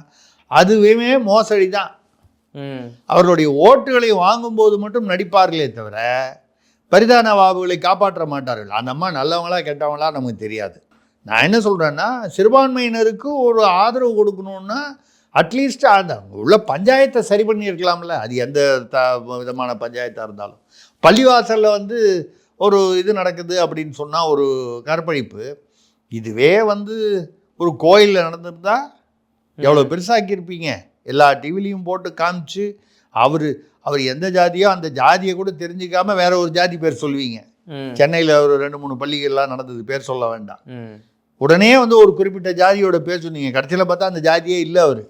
அதுவே மோசடி தான். அவர்களுடைய ஓட்டுகளை வாங்கும்போது மட்டும் நடிப்பார்களே தவிர பரிதான வாபுகளை காப்பாற்ற மாட்டார்கள். அந்த அம்மா நல்லவங்களா கெட்டவங்களா நமக்கு தெரியாது. நான் என்ன சொல்கிறேன்னா சிறுபான்மையினருக்கு ஒரு ஆதரவு கொடுக்கணுன்னா அட்லீஸ்ட் அந்த உள்ள பஞ்சாயத்தை சரி பண்ணியிருக்கலாம்ல. அது எந்த விதமான பஞ்சாயத்தாக இருந்தாலும். பள்ளிவாசலில் வந்து ஒரு இது நடக்குது அப்படின்னு சொன்னால், ஒரு கற்பழிப்பு, இதுவே வந்து ஒரு கோயிலில் நடந்திருந்தா எவ்வளோ பெருசாக்கியிருப்பீங்க. எல்லா டிவிலையும் போட்டு காமிச்சு அவர் எந்த ஜாதியோ அந்த ஜாதியை கூட தெரிஞ்சுக்காம வேற ஒரு ஜாதி பேர் சொல்லுவீங்க. சென்னையில் ஒரு 2-3 பள்ளிகள்லாம் நடந்தது, பேர் சொல்ல வேண்டாம். உடனே வந்து ஒரு குறிப்பிட்ட ஜாதியோட பேர் சொன்னீங்க, கடைசியில் பார்த்தா அந்த ஜாதியே இல்லை அவர்.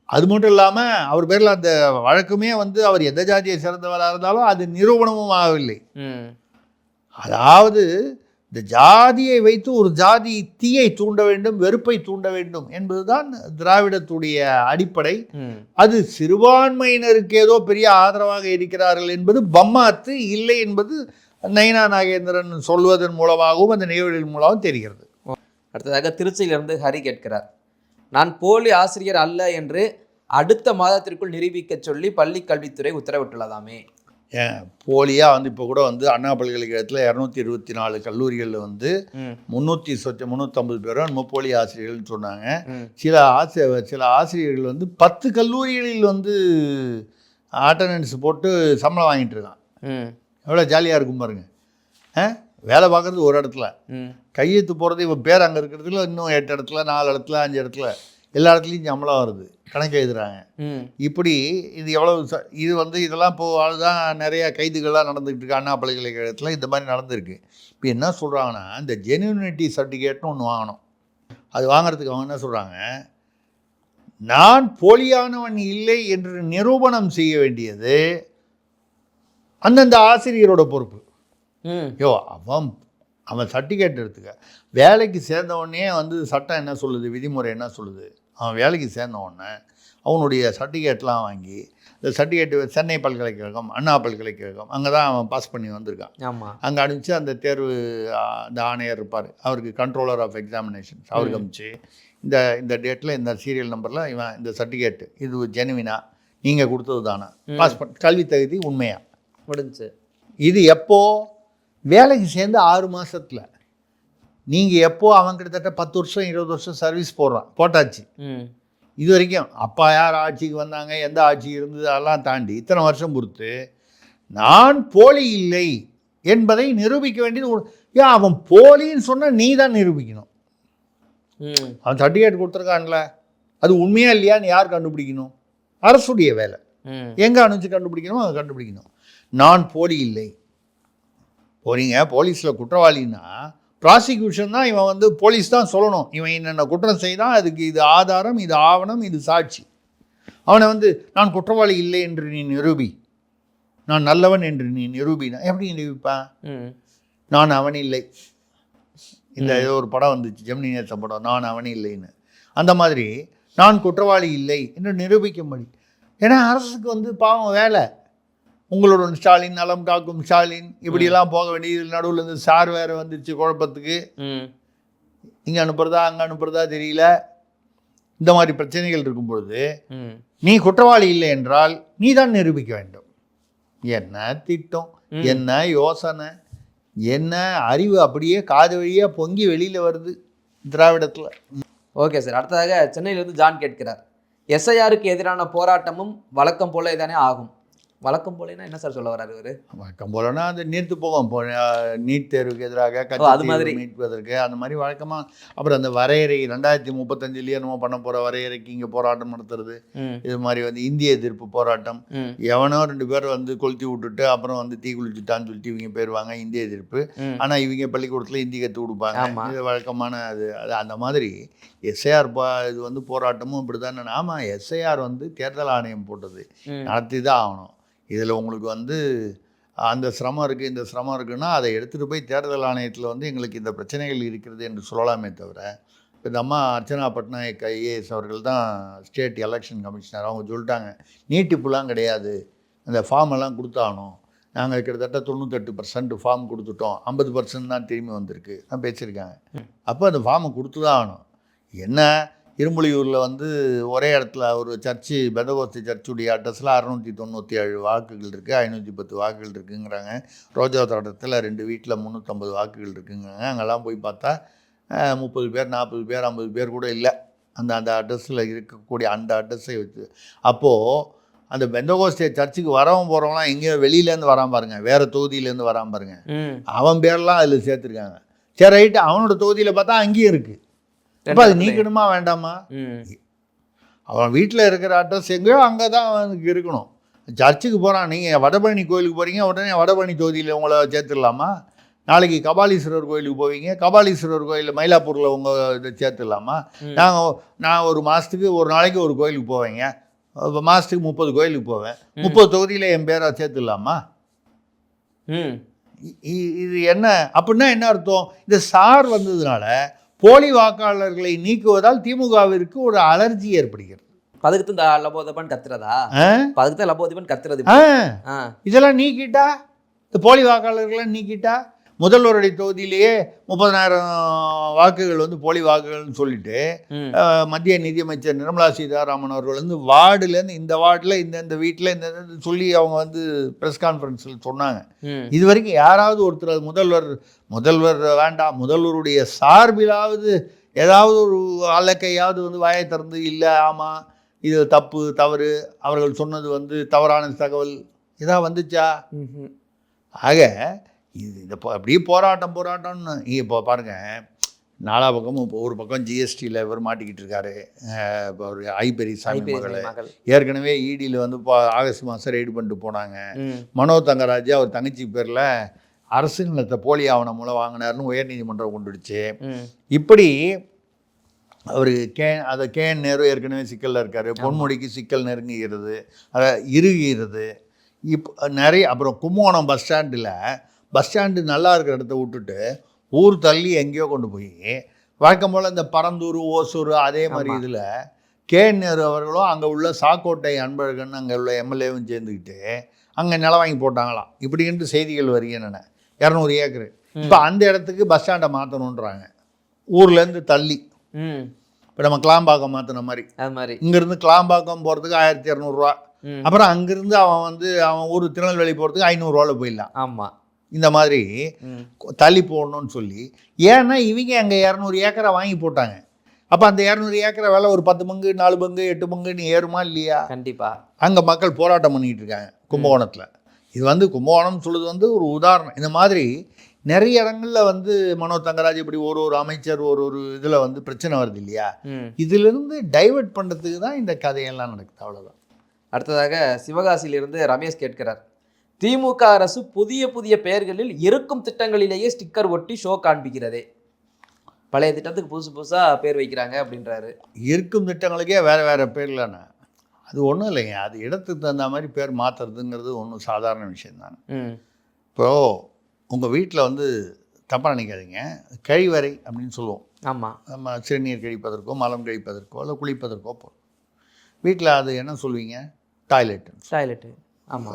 அது மட்டும் இல்லாமல் அவர் பேரில் அந்த வழக்குமே வந்து அவர் எந்த ஜாதியை சேர்ந்தவராக இருந்தாலும் அது நிரூபணமும் ஆகவில்லை. அதாவது இந்த ஜாதியை வைத்து ஒரு ஜாதி தீயை தூண்ட வேண்டும், வெறுப்பை தூண்ட வேண்டும் என்பதுதான் திராவிடத்துடைய அடிப்படை. அது சிறுபான்மையினருக்கு ஏதோ பெரிய ஆதரவாக இருக்கிறார்கள் என்பது பம்மாத்து இல்லை என்பது நயினா நாகேந்திரன் சொல்வதன் மூலமாகவும் அந்த நிகழ்வுகளின் மூலமாகவும் தெரிகிறது. அடுத்ததாக திருச்சியிலிருந்து ஹரி கேட்கிறார், நான் போலி ஆசிரியர் அல்ல என்று அடுத்த மாதத்திற்குள் நிரூபிக்க சொல்லி பள்ளி கல்வித்துறை உத்தரவிட்டுள்ளதாமே. ஏன் போலியாக வந்து இப்போ கூட வந்து அண்ணா பல்கலைக்கழகத்தில் 224 கல்லூரிகளில் வந்து 350 பேரும் நம்ம போலி ஆசிரியர்கள்னு சொன்னாங்க. சில ஆசிரியர்கள் வந்து 10 கல்லூரிகளில் வந்து அட்டண்டன்ஸ் போட்டு சம்பளம் வாங்கிட்டு இருக்கான். எவ்வளோ ஜாலியாக இருக்கும் பாருங்க. வேலை பார்க்குறது ஒரு இடத்துல, கையெழுத்து போகிறது இவன் பேர் அங்கே இருக்கிறதுல இன்னும் 8 இடத்துல, 4 இடத்துல, 5 இடத்துல, எல்லா இடத்துலையும் சம்பளம் வருது, கணக்கு எழுதுறாங்க. இப்படி இது எவ்வளவு இது வந்து இதெல்லாம் இப்போ அதுதான் நிறையா கைதுகள்லாம் நடந்துகிட்டு இருக்கு அண்ணா பல்கலைக்கழகத்தில். இந்த மாதிரி நடந்திருக்கு. இப்போ என்ன சொல்கிறாங்கன்னா, இந்த ஜென்யூனிட்டி சர்டிஃபிகேட்னு ஒன்று வாங்கணும். அது வாங்குறதுக்கு அவங்க என்ன சொல்கிறாங்க, நான் போலியானவன் இல்லை என்று நிரூபணம் செய்ய வேண்டியது அந்தந்த ஆசிரியரோட பொறுப்பு. அவன் சர்டிஃபிகேட் எடுத்துக்க, வேலைக்கு சேர்ந்தவொடனே வந்து சட்டம் என்ன சொல்லுது, விதிமுறை என்ன சொல்லுது, அவன் வேலைக்கு சேர்ந்தவொடனே அவனுடைய சர்டிஃபிகேட்லாம் வாங்கி, இந்த சர்டிஃபிகேட்டு சென்னை பல்கலைக்கழகம், அண்ணா பல்கலைக்கழகம், அங்கே தான் அவன் பாஸ் பண்ணி வந்திருக்கான். அங்கே அனுப்பிச்சு அந்த தேர்வு அந்த ஆணையர் இருப்பார், அவருக்கு கண்ட்ரோலர் ஆஃப் எக்ஸாமினேஷன்ஸ், அவருக்கு அனுப்பிச்சு இந்த டேட்டில் இந்த சீரியல் நம்பரில் இவன் இந்த சர்டிஃபிகேட்டு இது ஜெனுவினா நீங்கள் கொடுத்தது தானே, பாஸ் கல்வி தகுதி உண்மையா முடிஞ்சு. இது எப்போ வேலைக்கு சேர்ந்து 6 மாதத்தில் நீங்கள் எப்போ அவன் கிட்டத்தட்ட 10 வருஷம் 20 வருஷம் சர்வீஸ் போட்டாச்சு. இது வரைக்கும் அப்பா யார் ஆட்சிக்கு வந்தாங்க, எந்த ஆட்சி இருந்தது, அதெல்லாம் தாண்டி இத்தனை வருஷம் பொறுத்து நான் போலி இல்லை என்பதை நிரூபிக்க வேண்டியது. ஏன் அவன் போலின்னு சொன்னால் நீ தான் நிரூபிக்கணும். அவன் சர்டிஃபிகேட் கொடுத்துருக்கான்ல, அது உண்மையா இல்லையான்னு யார் கண்டுபிடிக்கணும்? அரசுடைய வேலை. எங்கே அனுப்பிச்சு கண்டுபிடிக்கணுமோ அதை கண்டுபிடிக்கணும். நான் போலி இல்லை. போறீங்க போலீஸில் குற்றவாளின்னா ப்ராசிக்யூஷன் தான், இவன் வந்து போலீஸ் தான் சொல்லணும் இவன் என்னென்ன குற்றம் செய்தான், அதுக்கு இது ஆதாரம், இது ஆவணம், இது சாட்சி. அவனை வந்து நான் குற்றவாளி இல்லை என்று நீ நிரூபி, நான் நல்லவன் என்று நீ நிரூபினா எப்படி நிரூபிப்பான்? நான் அவன் இல்லை. இந்த ஏதோ ஒரு படம் வந்துச்சு, ஜெமினி நேச படம், நான் அவன் இல்லைன்னு. அந்த மாதிரி நான் குற்றவாளி இல்லை என்று நிரூபிக்க முடியும். ஏன்னா அரசுக்கு வந்து பாவம் வேலை, உங்களோட ஸ்டாலின், நலம் காக்கும் ஸ்டாலின், இப்படியெல்லாம் போக வேண்டியது. நடுவில் இருந்து சார் வேறு வந்துருச்சு குழப்பத்துக்கு, இங்கே அனுப்புறதா அங்கே அனுப்புறதா தெரியல. இந்த மாதிரி பிரச்சனைகள் இருக்கும் பொழுது நீ குற்றவாளி இல்லை என்றால் நீ தான் நிரூபிக்க வேண்டும். என்ன திட்டம், என்ன யோசனை, என்ன அறிவு அப்படியே காது வழியாக பொங்கி வெளியில் வருது திராவிடத்தில். ஓகே சார், அடுத்ததாக சென்னையிலிருந்து ஜான் கேட்கிறார், எஸ்ஐஆருக்கு எதிரான போராட்டமும் வழக்கம் போல தானே ஆகும். வழக்கம் போலனா என்ன சார் சொல்ல வர்றாரு இவர்? வழக்கம் போலனா அது நீர்த்து போவோம். நீட் தேர்வுக்கு எதிராக அது மாதிரி மீட்பதற்கு அந்த மாதிரி வழக்கமாக. அப்புறம் அந்த வரையறை 2035 நம்ம பண்ண போகிற வரையறைக்கு இங்கே போராட்டம் நடத்துறது, இது மாதிரி வந்து இந்திய எதிர்ப்பு போராட்டம். எவனோ 2 பேர் வந்து கொளுத்தி விட்டுட்டு அப்புறம் வந்து தீ குளிச்சுட்டான்னு சொல்லிட்டு இவங்க போயிடுவாங்க, இந்திய எதிர்ப்பு. ஆனால் இவங்க பள்ளிக்கூடத்தில் இந்தி கற்று கொடுப்பாங்க. இது வழக்கமான அது அந்த மாதிரி எஸ்ஐஆர் இது வந்து போராட்டமும் இப்படி தானே. ஆமாம், எஸ்ஐஆர் வந்து தேர்தல் ஆணையம் போட்டது, நடத்தி தான் ஆகணும். இதில் உங்களுக்கு வந்து அந்த சிரமம் இருக்குது, இந்த சிரமம் இருக்குன்னா அதை எடுத்துகிட்டு போய் தேர்தல் ஆணையத்தில் வந்து எங்களுக்கு இந்த பிரச்சனைகள் இருக்கிறது என்று சொல்லலாமே தவிர, இந்த அம்மா அர்ச்சனா பட்நாயக் ஐஏஎஸ் அவர்கள் தான் ஸ்டேட் எலெக்ஷன் கமிஷனர், அவங்க சொல்லிட்டாங்க நீட்டிப்புலாம் கிடையாது, அந்த ஃபார்ம் எல்லாம் கொடுத்தாகணும். நாங்கள் கிட்டத்தட்ட 98% ஃபார்ம் கொடுத்துட்டோம், 50% தான் திரும்பி வந்திருக்கு தான் பேசியிருக்காங்க. அப்போ அந்த ஃபார்மை கொடுத்து தான் ஆகணும். என்ன இரும்புலியூரில் வந்து ஒரே இடத்துல ஒரு சர்ச்சு, பெந்தகோஸ்து சர்ச்சுடைய அட்ரஸில் 697 வாக்குகள் இருக்குது, 510 வாக்குகள் இருக்குங்கிறாங்க. ரோஜா தோட்டத்தில் 2 வீட்டில் 350 வாக்குகள் இருக்குங்கிறாங்க. அங்கெல்லாம் போய் பார்த்தா 30 பேர் 40 பேர் 50 பேர் கூட இல்லை. அந்த அட்ரஸில் இருக்கக்கூடிய அந்த அட்ரஸை வச்சு. அப்போது அந்த பெந்தகோஸ்தே சர்ச்சுக்கு வரவன் போகிறவங்களாம் எங்கேயோ வெளியிலேருந்து வரான் பாருங்க, வேறு தொகுதியிலேருந்து வரான் பாருங்க, அவன் பேரெலாம் அதில் சேர்த்துருக்காங்க. சரி ரைட்டு, அவனோட தொகுதியில் பார்த்தா அங்கேயும் இருக்குது. இப்போ அது நீக்கணுமா வேண்டாமா? அவன் வீட்டில் இருக்கிற அட்ரஸ் எங்கேயோ அங்கே தான் அவனுக்கு இருக்கணும். சர்ச்சுக்கு போகிறான், நீங்கள் வடபழனி கோயிலுக்கு போகிறீங்க, உடனே வடபழனி தொகுதியில் உங்களை சேர்த்துடலாமா? நாளைக்கு கபாலீஸ்வரர் கோயிலுக்கு போவீங்க, கபாலீஸ்வரர் கோயிலில் மயிலாப்பூரில் உங்கள் இதை சேர்த்துடலாமா? நான் ஒரு மாதத்துக்கு ஒரு நாளைக்கு ஒரு கோயிலுக்கு போவேங்க, மாதத்துக்கு 30 கோயிலுக்கு போவேன், 30 தொகுதியில் என் பேரை சேர்த்துடலாமா? இது என்ன அப்படின்னா என்ன அர்த்தம்? இந்த சார் வந்ததுனால போலி வாக்காளர்களை நீக்குவதால் திமுகவிற்கு ஒரு அலர்ஜி ஏற்படுகிறது. பதுக்கு லபோதபன் கத்துறதா? பதுக்கு லபோதபன் கத்துறது. இதெல்லாம் நீக்கிட்டா, இந்த போலி வாக்காளர்களை நீக்கிட்டா, முதல்வருடைய தொகுதியிலேயே 30,000 வாக்குகள் வந்து போலி வாக்குகள்னு சொல்லிட்டு மத்திய நிதியமைச்சர் நிர்மலா சீதாராமன் அவர்கள் வந்து வார்டுலேருந்து இந்த வார்டில் இந்த வீட்டில் இந்த சொல்லி அவங்க வந்து ப்ரெஸ் கான்ஃபரன்ஸில் சொன்னாங்க. இது வரைக்கும் யாராவது ஒருத்தர் முதல்வர் வேண்டாம், முதல்வருடைய சார்பிலாவது ஏதாவது ஒரு அலக்கையாவது வந்து வாயை திறந்து இல்லை ஆமாம் இது தப்பு தவறு அவர்கள் சொன்னது வந்து தவறான தகவல் இதாக வந்துச்சா? ஆக இது இந்த அப்படியே போராட்டம்னு இப்போ பாருங்கள், நாலா பக்கமும் இப்போ ஒரு பக்கம் ஜிஎஸ்டியில் இவர் மாட்டிக்கிட்டு இருக்காரு, இப்போ ஒரு ஐபெரிசாமி மகள் ஏற்கனவே இடியில் வந்து இப்போ ஆகஸ்ட் மாதம் ரெய்டு பண்ணிட்டு போனாங்க. மனோ தங்கராஜ் அவர் தங்கச்சி பேரில் அரசு நிலத்தை போலி ஆவணம் மூலம் வாங்கினார்னு உயர்நீதிமன்றம் கொண்டுடுச்சு. இப்படி அவர் அதை கேஎன் நேரு ஏற்கனவே சிக்கலில் இருக்கார், பொன்முடிக்கு சிக்கல் நெருங்குகிறது, அதை இறுகிறது. இப்போ நிறைய அப்புறம் கும்பகோணம் பஸ் ஸ்டாண்டு நல்லா இருக்கிற இடத்த விட்டுட்டு ஊர் தள்ளி எங்கேயோ கொண்டு போய் வழக்கம் போல் இந்த பரந்தூர் ஓசூர் அதே மாதிரி இதில் கேஎன் நேரு அவர்களும் அங்கே உள்ள சாக்கோட்டை அன்பழகன் அங்கே உள்ள எம்எல்ஏவும் சேர்ந்துக்கிட்டு அங்கே நிலம் வாங்கி போட்டாங்களாம். இப்படின்ட்டு செய்திகள் வருகின்றன. 200 ஏக்கரு. இப்போ அந்த இடத்துக்கு பஸ் ஸ்டாண்டை மாற்றணுன்றாங்க, ஊர்லேருந்து தள்ளி. இப்போ நம்ம கிளாம்பாக்கம் மாற்றின மாதிரி அது மாதிரி இங்கேருந்து கிளாம்பாக்கம் போகிறதுக்கு 1200 ரூபா, அப்புறம் அங்கேருந்து அவன் ஊர் திருநெல்வேலி போகிறதுக்கு 500 ரூபாவில் போயிடலாம். ஆமாம், இந்த மாதிரி தள்ளி போடணும்னு சொல்லி. ஏன்னா இவங்க அங்கே 200 ஏக்கரை வாங்கி போட்டாங்க. அப்போ அந்த 200 ஏக்கரை விலை ஒரு 10 பங்கு 4 பங்கு 8 பங்குன்னு ஏறுமா இல்லையா? கண்டிப்பாக. அங்கே மக்கள் போராட்டம் பண்ணிகிட்டு இருக்காங்க கும்பகோணத்தில். இது வந்து கும்பகோணம் சொல்லுது வந்து ஒரு உதாரணம். இந்த மாதிரி நிறைய இடங்களில் வந்து மனோ தங்கராஜ் இப்படி ஒரு அமைச்சர் ஒரு இதில் வந்து பிரச்சனை வருது இல்லையா? இதிலிருந்து டைவெர்ட் பண்ணுறதுக்கு தான் இந்த கதையெல்லாம் நடக்குது, அவ்வளோதான். அடுத்ததாக சிவகாசியிலிருந்து ரமேஷ் கேட்கிறார், திமுக அரசு புதிய பெயர்களில் இருக்கும் திட்டங்களிலேயே ஸ்டிக்கர் ஒட்டி ஷோ காண்பிக்கிறதே, பழைய திட்டத்துக்கு புதுசாக பேர் வைக்கிறாங்க அப்படின்றாரு. இருக்கும் திட்டங்களுக்கே வேறு பேர்லண்ணா, அது ஒன்றும் இல்லைங்க. அது இடத்துக்கு தகுந்த மாதிரி பேர் மாற்றுறதுங்கிறது ஒன்றும் சாதாரண விஷயந்தாங்க. இப்போது உங்கள் வீட்டில் வந்து தப்பாக நினைக்காதீங்க, கழிவறை அப்படின்னு சொல்லுவோம். ஆமாம், நம்ம சிறுநீர் கழிப்பதற்கோ மலம் கழிப்பதற்கோ இல்லை குளிப்பதற்கோ போகிறோம். வீட்டில் அது என்ன சொல்லுவீங்க? டாய்லெட்டு. ஆமாம்,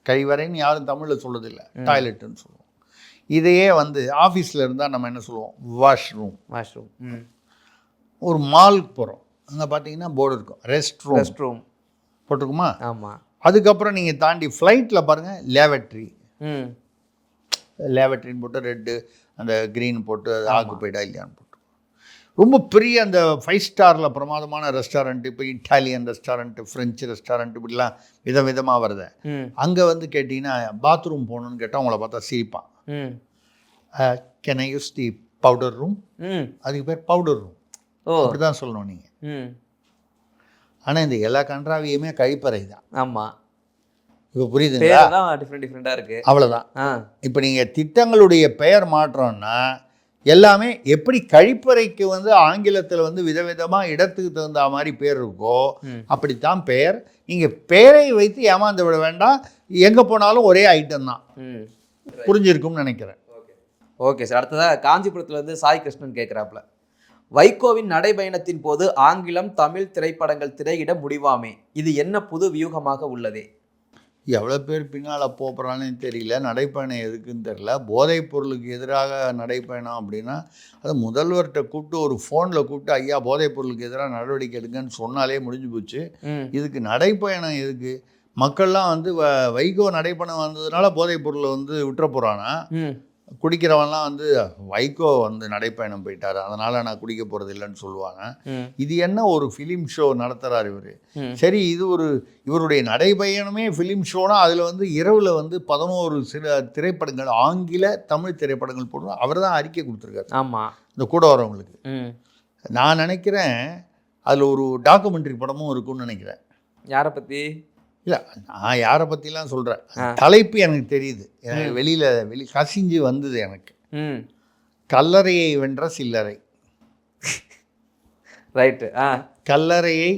கழிவறைன்னு யாரும் தமிழில் சொல்லுறதில்லை, டாய்லெட்டுன்னு சொல்லுவோம். இதையே வந்து ஆஃபீஸில் இருந்தால் நம்ம என்ன சொல்லுவோம்? வாஷ்ரூம். ஒரு மாலுக்கு போகிறோம், அங்கே பார்த்தீங்கன்னா போர்டு இருக்கும், ரெஸ்ட் ரூம் போட்டிருக்குமா? ஆமாம். அதுக்கப்புறம் நீங்கள் தாண்டி ஃப்ளைட்டில் பாருங்கள் லேவட்ரின்னு போட்டு ரெட்டு அந்த க்ரீன் போட்டு ஆக்குப்பைடா இல்லையான்னு போட்டு ரொம்ப பெரிய அந்த 5 ஸ்டாரில் பிரமாதமான ரெஸ்டாரண்ட்டு, இப்போ இட்டாலியன் ரெஸ்டாரண்ட்டு, ஃப்ரெஞ்சு ரெஸ்டாரண்ட், இப்படிலாம் விதமாக வருது. அங்கே வந்து கேட்டிங்கன்னா பாத்ரூம் போகணுன்னு கேட்டால் அவங்கள பார்த்தா சிரிப்பான். Can I use the powder room? அதுக்கு பேர் பவுடர் ரூம், அப்படி தான் சொல்லணும் நீங்கள். ஆனால் இந்த எல்லா கன்றாவியுமே கழிப்பறை தான். ஆமாம், இப்போ புரியுதுங்களா? டிஃப்ரெண்டாக இருக்குது, அவ்வளோதான். இப்போ நீங்கள் திட்டங்களுடைய பெயர் மாற்றோன்னா எல்லாமே எப்படி கழிப்பறைக்கு வந்து ஆங்கிலத்தில் வந்து விதவிதமாக இடத்துக்கு தகுந்த மாதிரி பேர் இருக்கோ அப்படித்தான் பெயர். நீங்கள் பெயரை வைத்து ஏமாந்து விட வேண்டாம், எங்கே போனாலும் ஒரே ஐட்டம் தான். புரிஞ்சிருக்கும்னு நினைக்கிறேன். Okay sir. அடுத்ததாக காஞ்சிபுரத்துலேருந்து சாய் கிருஷ்ணன் கேட்குறாப்புல, வைகோவின் நடைபயணத்தின் போது ஆங்கிலம் தமிழ் திரைப்படங்கள் திரையிட முடிவாமே, இது என்ன புது வியூகமாக உள்ளதே? எவ்வளோ பேர் பின்னால் போகிறான்னு தெரியல, நடைப்பயணம் எதுக்குன்னு தெரியல. போதைப் பொருளுக்கு எதிராக நடைப்பயணம் அப்படின்னா அது முதல்வர்கிட்ட கூப்பிட்டு ஒரு ஃபோனில் கூப்பிட்டு ஐயா போதைப் பொருளுக்கு எதிராக நடவடிக்கை எடுங்கன்னு சொன்னாலே முடிஞ்சு போச்சு. இதுக்கு நடைப்பயணம் எதுக்கு? மக்கள்லாம் வந்து வைகோ நடைப்பயணம் வந்ததுனால போதைப் பொருளை வந்து விட்டுற போகிறானா? குடிக்கிறவன்லாம் வந்து வைகோ வந்து நடைப்பயணம் போயிட்டார், அதனால் நான் குடிக்க போகிறது இல்லைன்னு சொல்லுவாங்க. இது என்ன ஒரு ஃபிலிம் ஷோ நடத்துகிறார் இவர். சரி, இது இவருடைய நடைப்பயணமே ஃபிலிம் ஷோனா அதில் வந்து இரவில் வந்து 11 சில திரைப்படங்கள், ஆங்கில தமிழ் திரைப்படங்கள் போடுவோம். அவர் தான் அறிக்கை கொடுத்துருக்காரு. ஆமாம், இந்த கூட வரவங்களுக்கு. நான் நினைக்கிறேன் அதில் ஒரு டாக்குமெண்ட்ரி படமும் இருக்குன்னு நினைக்கிறேன். யாரை பற்றி? இல்லை, நான் யாரை பற்றிலாம் சொல்கிறேன், தலைப்பு எனக்கு தெரியுது, எனக்கு வெளி கசிஞ்சு வந்தது எனக்கு. கல்லறையை வென்ற சில்லறை. ரைட்டு. கல்லறையை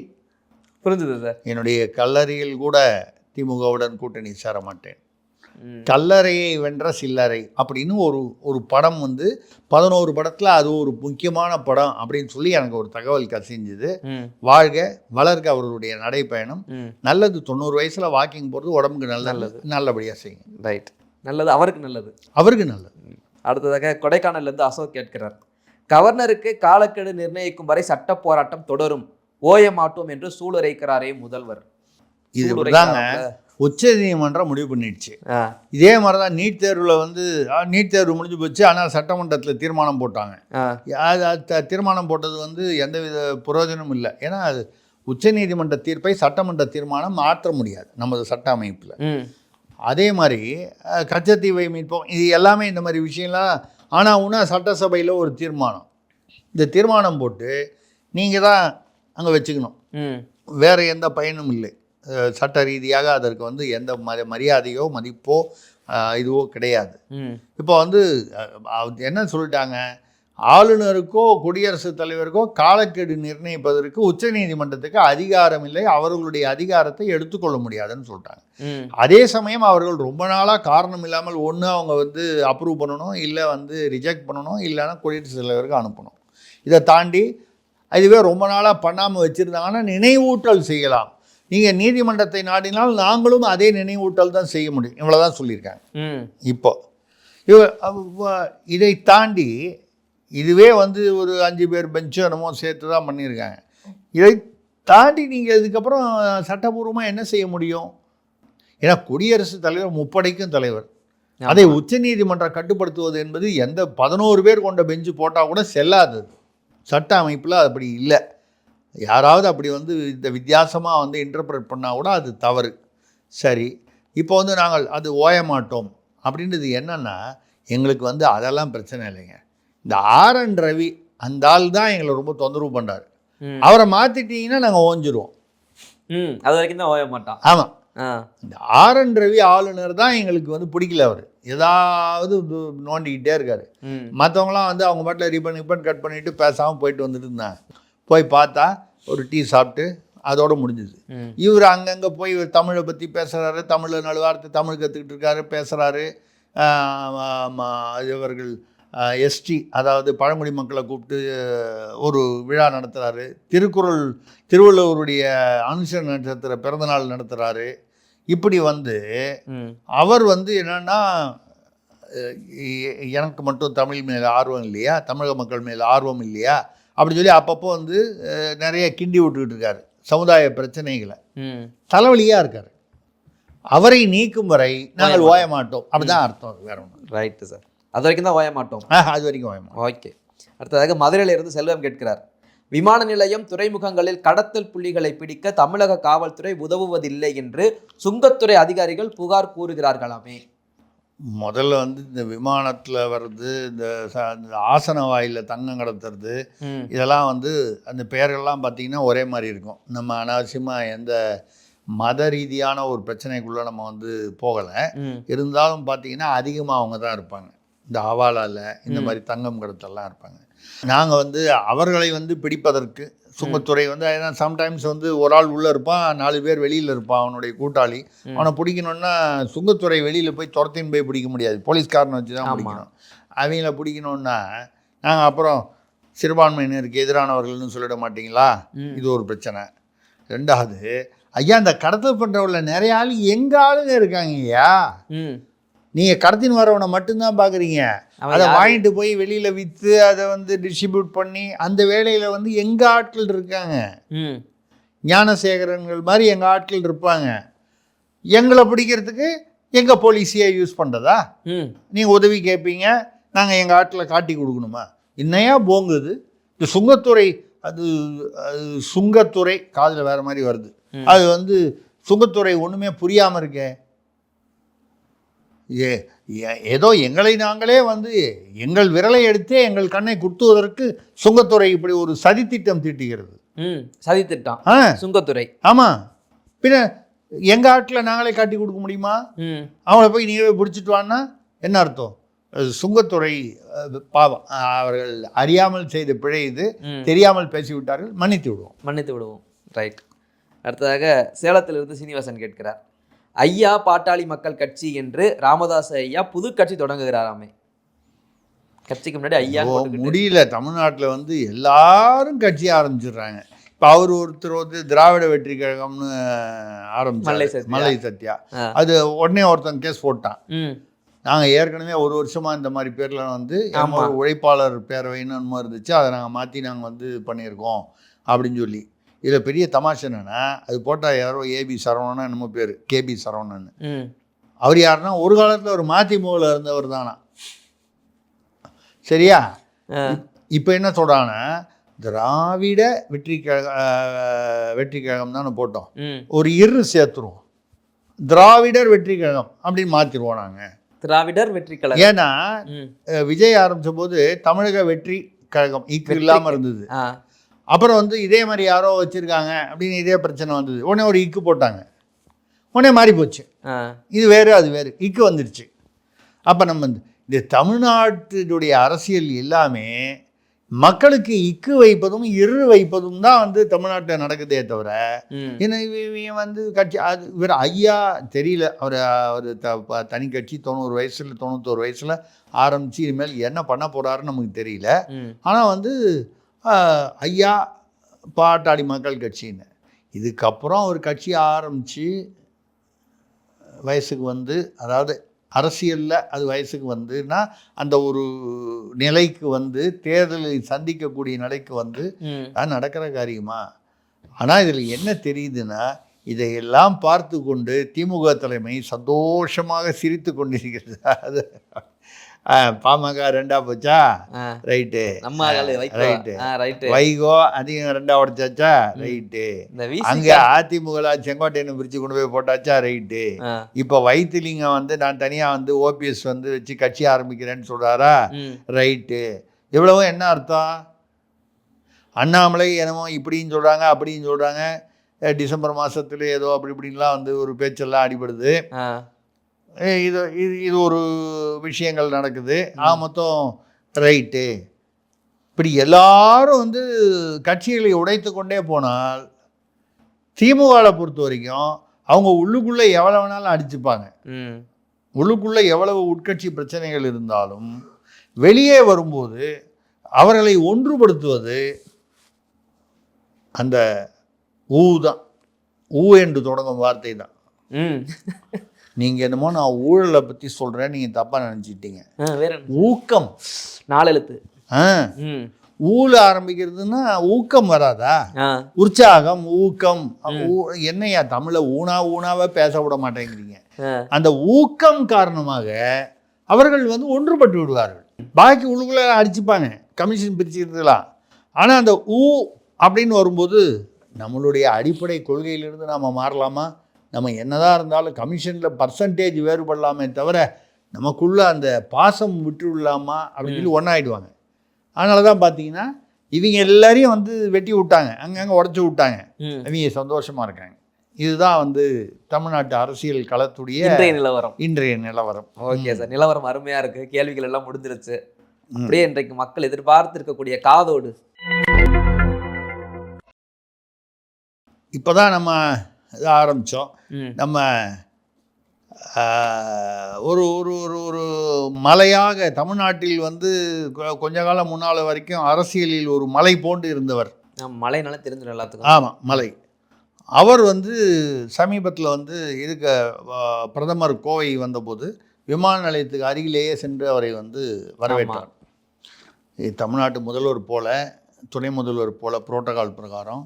புரிஞ்சுது சார். என்னுடைய கல்லறையில் கூட திமுகவுடன் கூட்டணி சேர மாட்டேன். கல்லறையை வென்ற சில்லறை அப்படின்னு ஒரு படம் வந்து 11 படத்தில் அது ஒரு முக்கியமான படம் அப்படின்னு சொல்லி எனக்கு ஒரு தகவல் கசிஞ்சுது. வாழ்க வளர்க அவர்களுடைய நடைப்பயணம். நல்லது, 90 வயசில் வாக்கிங் போகிறது உடம்புக்கு நல்லது, நல்லபடியாக செய்யுங்க. ரைட், நல்லது, அவருக்கு நல்லது, அவருக்கு நல்லது. அடுத்ததாக கொடைக்கானல்லேருந்து அசோக் கேட்கிறார், கவர்னருக்கு காலக்கெடு நிர்ணயிக்கும் வரை சட்ட போராட்டம் தொடரும், ஓய மாட்டோம் என்று சூளுரைக்கிறாரே முதல்வர். இது தாங்க உச்ச நீதிமன்றம் முடிவு பண்ணிடுச்சு. இதே மாதிரி தான் நீட் தேர்வில் வந்து நீட் தேர்வு முடிஞ்சு போச்சு, ஆனால் சட்டமன்றத்தில் தீர்மானம் போட்டாங்க. தீர்மானம் போட்டது வந்து எந்தவித பிரயோஜனமும் இல்லை. ஏன்னா அது உச்ச நீதிமன்ற தீர்ப்பை சட்டமன்ற தீர்மானம் மாற்ற முடியாது நமது சட்ட அமைப்பில். அதே மாதிரி கச்சத்தீவை மீட்போம், இது எல்லாமே இந்த மாதிரி விஷயம்லாம். ஆனால் இன்னும் சட்டசபையில் ஒரு தீர்மானம், இந்த தீர்மானம் போட்டு நீங்கள் தான் அங்கே வச்சுக்கணும், வேறு எந்த பயனும் இல்லை. சட்ட ரீதியாக அதற்கு வந்து எந்த மரியாதையோ மதிப்போ இதுவோ கிடையாது. இப்போ வந்து என்ன சொல்லிட்டாங்க, ஆளுநருக்கோ குடியரசுத் தலைவருக்கோ காலக்கெடு நிர்ணயிப்பதற்கு உச்ச நீதிமன்றத்துக்கு அதிகாரம் இல்லை, அவர்களுடைய அதிகாரத்தை எடுத்துக்கொள்ள முடியாதுன்னு சொல்லிட்டாங்க. அதே சமயம் அவர்கள் ரொம்ப நாளாக காரணம் இல்லாமல் ஒன்று அவங்க வந்து அப்ரூவ் பண்ணணும், இல்லை வந்து ரிஜெக்ட் பண்ணணும், இல்லைன்னா குடியரசுத் தலைவருக்கு அனுப்பணும். இதை தாண்டி இதுவே ரொம்ப நாளாக பண்ணாமல் வச்சுருந்தாங்கன்னா நினைவூட்டல் செய்யலாம். நீங்கள் நீதிமன்றத்தை நாடினால் நாங்களும் அதே நினைவூட்டல் தான் செய்ய முடியும், இவ்வளோதான் சொல்லியிருக்காங்க. இப்போ இதை தாண்டி இதுவே வந்து ஒரு 5 பேர் பெஞ்சோ என்னமோ சேர்த்து தான் பண்ணியிருக்காங்க. இதை தாண்டி நீங்கள் இதுக்கப்புறம் சட்டபூர்வமாக என்ன செய்ய முடியும்? ஏன்னா குடியரசுத் தலைவர் முப்படைக்கும் தலைவர், அதை உச்ச நீதிமன்றம் கட்டுப்படுத்துவது என்பது எந்த 11 பேர் கொண்ட பெஞ்சு போட்டால் கூட செல்லாதது. சட்ட அமைப்பில் அப்படி இல்லை. யாராவது அப்படி வந்து இந்த வித்தியாசமாக வந்து இன்டர்பிரட் பண்ணால் கூட அது தவறு. சரி, இப்போ வந்து நாங்கள் அது ஓய மாட்டோம் அப்படின்றது என்னென்னா, எங்களுக்கு வந்து அதெல்லாம் பிரச்சனை இல்லைங்க. இந்த RN ரவி அந்த ஆள் தான் எங்களை ரொம்ப தொந்தரவு பண்ணுறாரு. அவரை மாற்றிட்டீங்கன்னா நாங்கள் ஓஞ்சிருவோம். அது வரைக்கும் தான் ஓய மாட்டோம். ஆமாம், இந்த RN ரவி ஆளுநர் தான் எங்களுக்கு வந்து பிடிக்கல. அவர் ஏதாவது நோண்டிக்கிட்டே இருக்கார். மற்றவங்களாம் வந்து அவங்க பாட்டில் ரிப்பன் கட் பண்ணிவிட்டு பேசாமல் போயிட்டு வந்துட்டு இருந்தாங்க. போய் பார்த்தா ஒரு டீ சாப்பிட்டு அதோடு முடிஞ்சுது. இவர் அங்கங்கே போய் இவர் தமிழை பற்றி பேசுகிறாரு, தமிழில் 4 வார்த்தை தமிழ் கற்றுக்கிட்டு இருக்காரு, பேசுகிறாரு. இவர்கள் எஸ்டி, அதாவது பழங்குடி மக்களை கூப்பிட்டு ஒரு விழா நடத்துகிறாரு. திருவள்ளுவருடைய அனுச நட்சத்திர பிறந்தநாள் நடத்துகிறாரு. இப்படி வந்து அவர் வந்து என்னென்னா, எனக்கு மட்டும் தமிழ் மேலே ஆர்வம் இல்லையா, தமிழக மக்கள் மேலே ஆர்வம் இல்லையா அப்படி சொல்லி அப்பப்போ வந்து நிறைய கிண்டி விட்டுக்கிட்டு இருக்காரு சமுதாய பிரச்சனைகளை. தலைவலியாக இருக்கார். அவரை நீக்கும் வரை நாங்கள் ஓய மாட்டோம், அப்படிதான் அர்த்தம், வேற ஒன்று. ரைட்டு சார், அது வரைக்கும் தான் ஓய மாட்டோம். அது வரைக்கும் ஓய மாட்டோம். ஓகே. அடுத்ததாக மதுரையிலிருந்து செல்வம் கேட்கிறார், விமான நிலையம் துறைமுகங்களில் கடத்தல் புள்ளிகளை பிடிக்க தமிழக காவல்துறை உதவுவதில்லை என்று சுங்கத்துறை அதிகாரிகள் புகார் கூறுகிறார்களாமே. முதல்ல வந்து இந்த விமானத்தில் வர்றது, இந்த ஆசன வாயிலில் தங்கம் கடத்துறது, இதெல்லாம் வந்து அந்த பெயர்கள்லாம் பார்த்திங்கன்னா ஒரே மாதிரி இருக்கும். நம்ம அனாவசியமாக எந்த மத ரீதியான ஒரு பிரச்சனைக்குள்ளே நம்ம வந்து போகலை. இருந்தாலும் பார்த்திங்கன்னா அதிகமாக அவங்க தான் இருப்பாங்க. இந்த ஹவாலாவில் இந்த மாதிரி தங்கம் கடத்தலாம் இருப்பாங்க. நாங்கள் வந்து அவர்களை வந்து பிடிப்பதற்கு சுங்கத்துறை வந்து ஏன்னா சம்டைம்ஸ் வந்து ஒரு ஆள் உள்ளே இருப்பான், 4 பேர் வெளியில் இருப்பான், அவனுடைய கூட்டாளி. அவனை பிடிக்கணுன்னா சுங்கத்துறை வெளியில் போய் துரத்தின்னு போய் பிடிக்க முடியாது, போலீஸ்காரனை வச்சு தான் பிடிக்கணும். அவங்கள பிடிக்கணுன்னா நாங்கள் அப்புறம் சிறுபான்மையினருக்கு எதிரானவர்கள்னு சொல்லிட மாட்டிங்களா, இது ஒரு பிரச்சனை. 2வது, ஐயா இந்த கடத்தல் பண்ணுறவங்கள நிறைய ஆள் எங்கள் ஆளுங்க இருக்காங்க ஐயா. நீங்கள் கடத்தின்னு வரவனை மட்டும்தான் பார்க்குறீங்க, அதை வாங்கிட்டு போய் வெளியில் விற்று அதை வந்து டிஸ்ட்ரிபியூட் பண்ணி அந்த வேலையில் வந்து எங்கள் ஆட்கள் இருக்காங்க. ஞானசேகரன்கள் மாதிரி எங்கள் ஆட்கள் இருப்பாங்க. எங்களை பிடிக்கிறதுக்கு எங்கள் போலீஸையே யூஸ் பண்ணுறதா? ம் நீங்கள் உதவி கேட்பீங்க, நாங்கள் எங்கள் ஆட்டில் காட்டி கொடுக்கணுமா? இன்னையா போங்குது இந்த சுங்கத்துறை. அது அது சுங்கத்துறை காதில் வேறு மாதிரி வருது. அது வந்து சுங்கத்துறை ஒன்றுமே புரியாமல் இருக்கே. ஏதோ எங்களை நாங்களே வந்து எங்கள் விரலை எடுத்தே எங்கள் கண்ணை குத்துவதற்கு சுங்கத்துறை இப்படி ஒரு சதித்திட்டம் தீட்டுகிறது. சதித்திட்டம் சுங்கத்துறை. ஆமாம், பின்ன எங்கள் ஆட்டில் நாங்களே காட்டி கொடுக்க முடியுமா? அவங்கள போய் நீங்களே பிடிச்சிட்டு வான்னா என்ன அர்த்தம்? சுங்கத்துறை பாவம், அவர்கள் அறியாமல் செய்த பிழை இது, தெரியாமல் பேசிவிட்டார்கள், மன்னித்து விடுவோம். ரைட். அடுத்ததாக சேலத்திலிருந்து சீனிவாசன் கேட்கிறார், ஐயா பாட்டாளி மக்கள் கட்சி என்று ராமதாஸ் ஐயா புது கட்சி தொடங்குகிறாராமே. கட்சிக்கு முன்னாடி ஐயா முடியல. தமிழ்நாட்டில் வந்து எல்லாரும் கட்சி ஆரம்பிச்சிடுறாங்க. இப்போ அவர் ஒருத்தர் வந்து திராவிட வெற்றி கழகம்னு ஆரம்பிச்சார், மல்லை சத்யா. அது உடனே ஒருத்தன் கேஸ் போட்டான். நாங்கள் ஏற்கனவே ஒரு வருஷமாக இந்த மாதிரி பேரில் வந்து ஒரு உழைப்பாளர் பேரவைன்னு இருந்துச்சு, அதை நாங்கள் மாற்றி நாங்கள் வந்து பண்ணியிருக்கோம் அப்படின்னு சொல்லி. இதில் பெரிய தமாஷை என்னென்னா, அது போட்டால் யாரோ ஏபி சரவணன் என்னமோ பேர், கேபி சரவணன். அவர் யாருன்னா ஒரு காலத்தில் ஒரு மதிமுகவில் இருந்தவர் தானா. சரியா? இப்போ என்ன சொல்கிறாங்கன்னா, திராவிட வெற்றி கழகம் தானே போட்டோம், ஒரு சேர்த்துருவோம், திராவிடர் வெற்றி கழகம் அப்படின்னு மாற்றிடுவோம் நாங்கள், திராவிடர் வெற்றி கழகம். ஏன்னா விஜய் ஆரம்பித்த போது தமிழக வெற்றி கழகம் இல்லாமல் இருந்தது. அப்புறம் வந்து இதே மாதிரி யாரோ வச்சுருக்காங்க அப்படின்னு இதே பிரச்சனை வந்தது. உடனே ஒரு இக்கு போட்டாங்க, உடனே மாறி போச்சு. இது வேறு அது வேறு, இக்கு வந்துடுச்சு. அப்போ நம்ம இந்த தமிழ்நாட்டினுடைய அரசியல் எல்லாமே மக்களுக்கு இக்கு வைப்பதும் வைப்பதும் தான் வந்து தமிழ்நாட்டில் நடக்குதே தவிர, ஏன்னா இவன் வந்து கட்சி அது இவர் ஐயா தெரியல, அவர் தனி கட்சி 90 வயசில் 91 வயசில் ஆரம்பித்து இனிமேல் என்ன பண்ண போகிறாருன்னு நமக்கு தெரியல. ஆனால் வந்து ஐயா பாட்டாளி மக்கள் கட்சின்னு இதுக்கப்புறம் ஒரு கட்சி ஆரம்பித்து வயசுக்கு வந்து, அதாவது அரசியலில் அது வயசுக்கு வந்துன்னா அந்த ஒரு நிலைக்கு வந்து தேர்தலை சந்திக்கக்கூடிய நிலைக்கு வந்து அது நடக்கிற காரியமா? ஆனால் இதில் என்ன தெரியுதுன்னா, இதையெல்லாம் பார்த்து கொண்டு திமுக தலைமை சந்தோஷமாக சிரித்து கொண்டிருக்கிறது. அது பாமக 2ஆ போச்சா, ரைட்டு, ரைட்டு, வைகோ அதிகம் 2ஆ உடைச்சாச்சா, ரைட்டு, அங்கே அதிமுக செங்கோட்டையனை பிரித்து கொண்டு போய் போட்டாச்சா, ரைட்டு. இப்போ வைத்திலிங்கம் வந்து நான் தனியாக வந்து ஓபிஎஸ் வந்து வச்சு கட்சி ஆரம்பிக்கிறேன்னு சொல்கிறாரா, ரைட்டு. இவ்வளவும் என்ன அர்த்தம்? அண்ணாமலை என்னமோ இப்படின்னு சொல்கிறாங்க அப்படின்னு சொல்கிறாங்க, டிசம்பர் மாதத்துல ஏதோ அப்படி இப்படின்லாம் வந்து ஒரு பேச்செல்லாம் அடிபடுது. இது ஒரு விஷயங்கள் நடக்குது. மொத்தம் ரைட்டு. இப்படி எல்லாரும் வந்து கட்சிகளை உடைத்து கொண்டே போனால் திமுகவை பொறுத்த வரைக்கும் அவங்க உள்ளுக்குள்ளே எவ்வளோ வேணாலும் அடிச்சுப்பாங்க. உள்ளுக்குள்ளே எவ்வளவு உட்கட்சி பிரச்சனைகள் இருந்தாலும் வெளியே வரும்போது அவர்களை ஒன்றுபடுத்துவது அந்த தான். என்று தொடங்கும் வார்த்தை தான். நீங்கள் என்னமோ நான் ஊழலை பற்றி சொல்கிறேன், நீங்கள் தப்பாக நினச்சிக்கிட்டீங்க. ஊக்கம் 4 எழுத்து. ஊழ ஆரம்பிக்கிறதுன்னா ஊக்கம் வராதா? உற்சாகம், ஊக்கம். என்னையா தமிழை ஊனாவே பேச விட மாட்டேங்கிறீங்க. அந்த ஊக்கம் காரணமாக அவர்கள் வந்து ஒன்றுபட்டு விடுவார்கள். பாக்கி உள்ளுக்குள்ள அடிச்சுப்பாங்க, கமிஷன் பிரிச்சுக்கிறதுலாம். ஆனால் அந்த அப்படின்னு வரும்போது நம்மளுடைய அடிப்படை கொள்கையிலிருந்து நாம் மாறலாமா? நம்ம என்னதான் இருந்தாலும் கமிஷனில் பர்சன்டேஜ் வேறுபடலாமே தவிர நமக்குள்ளே அந்த பாசம் விட்டு விடலாமா அப்படின்னு சொல்லி ஒன்றாயிடுவாங்க. அதனால தான் பார்த்தீங்கன்னா இவங்க எல்லாரையும் வந்து வெட்டி விட்டாங்க, அங்கங்கே உடச்சி விட்டாங்க, இவங்க சந்தோஷமாக இருக்காங்க. இதுதான் வந்து தமிழ்நாட்டு அரசியல் களத்துடைய இன்றைய நிலவரம். ஓகே சார், நிலவரம் அருமையாக இருக்குது. கேள்விகள் எல்லாம் முடிஞ்சிருச்சு. அப்படியே இன்றைக்கு மக்கள் எதிர்பார்த்து இருக்கக்கூடிய காதோடு இப்போ தான் நம்ம இதை ஆரம்பித்தோம். நம்ம ஒரு ஒரு ஒரு ஒரு மலையாக தமிழ்நாட்டில் வந்து கொஞ்ச காலம் முன்னால் வரைக்கும் அரசியலில் ஒரு மலை போன்று இருந்தவர். மலைனால தெரிஞ்சிடும் எல்லாத்துக்கும். ஆமாம், மலை. அவர் வந்து சமீபத்தில் வந்து இதுக்கு பிரதமர் கோவை வந்தபோது விமான நிலையத்துக்கு அருகிலேயே சென்று அவரை வந்து வரவேற்றார். தமிழ்நாட்டு முதல்வர் போல, துணை முதல்வர் போல புரோட்டோகால் பிரகாரம்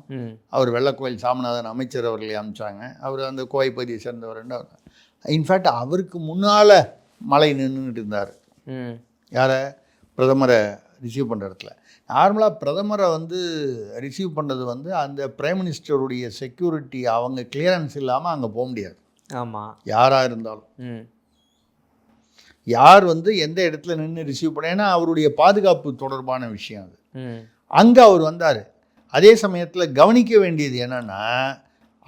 அவர் வெள்ளக்கோயில் சாமிநாதன் அமைச்சர் அவர்களை அமைச்சாங்க. அவர் அந்த கோவை பகுதியை சேர்ந்தவர். இன்ஃபேக்ட் அவருக்கு முன்னால் மழை நின்றுட்டு இருந்தார். யாரை? பிரதமரை ரிசீவ் பண்ணுற இடத்துல. நார்மலாக பிரதமரை வந்து ரிசீவ் பண்ணுறது வந்து அந்த பிரைம் மினிஸ்டருடைய செக்யூரிட்டி அவங்க கிளியரன்ஸ் இல்லாமல் அங்கே போக முடியாது. ஆமாம், யாராக இருந்தாலும் யார் வந்து எந்த இடத்துல நின்று ரிசீவ் பண்ண, ஏன்னா அவருடைய பாதுகாப்பு தொடர்பான விஷயம் அது. அங்கே அவர் வந்தார். அதே சமயத்தில் கவனிக்க வேண்டியது என்னென்னா,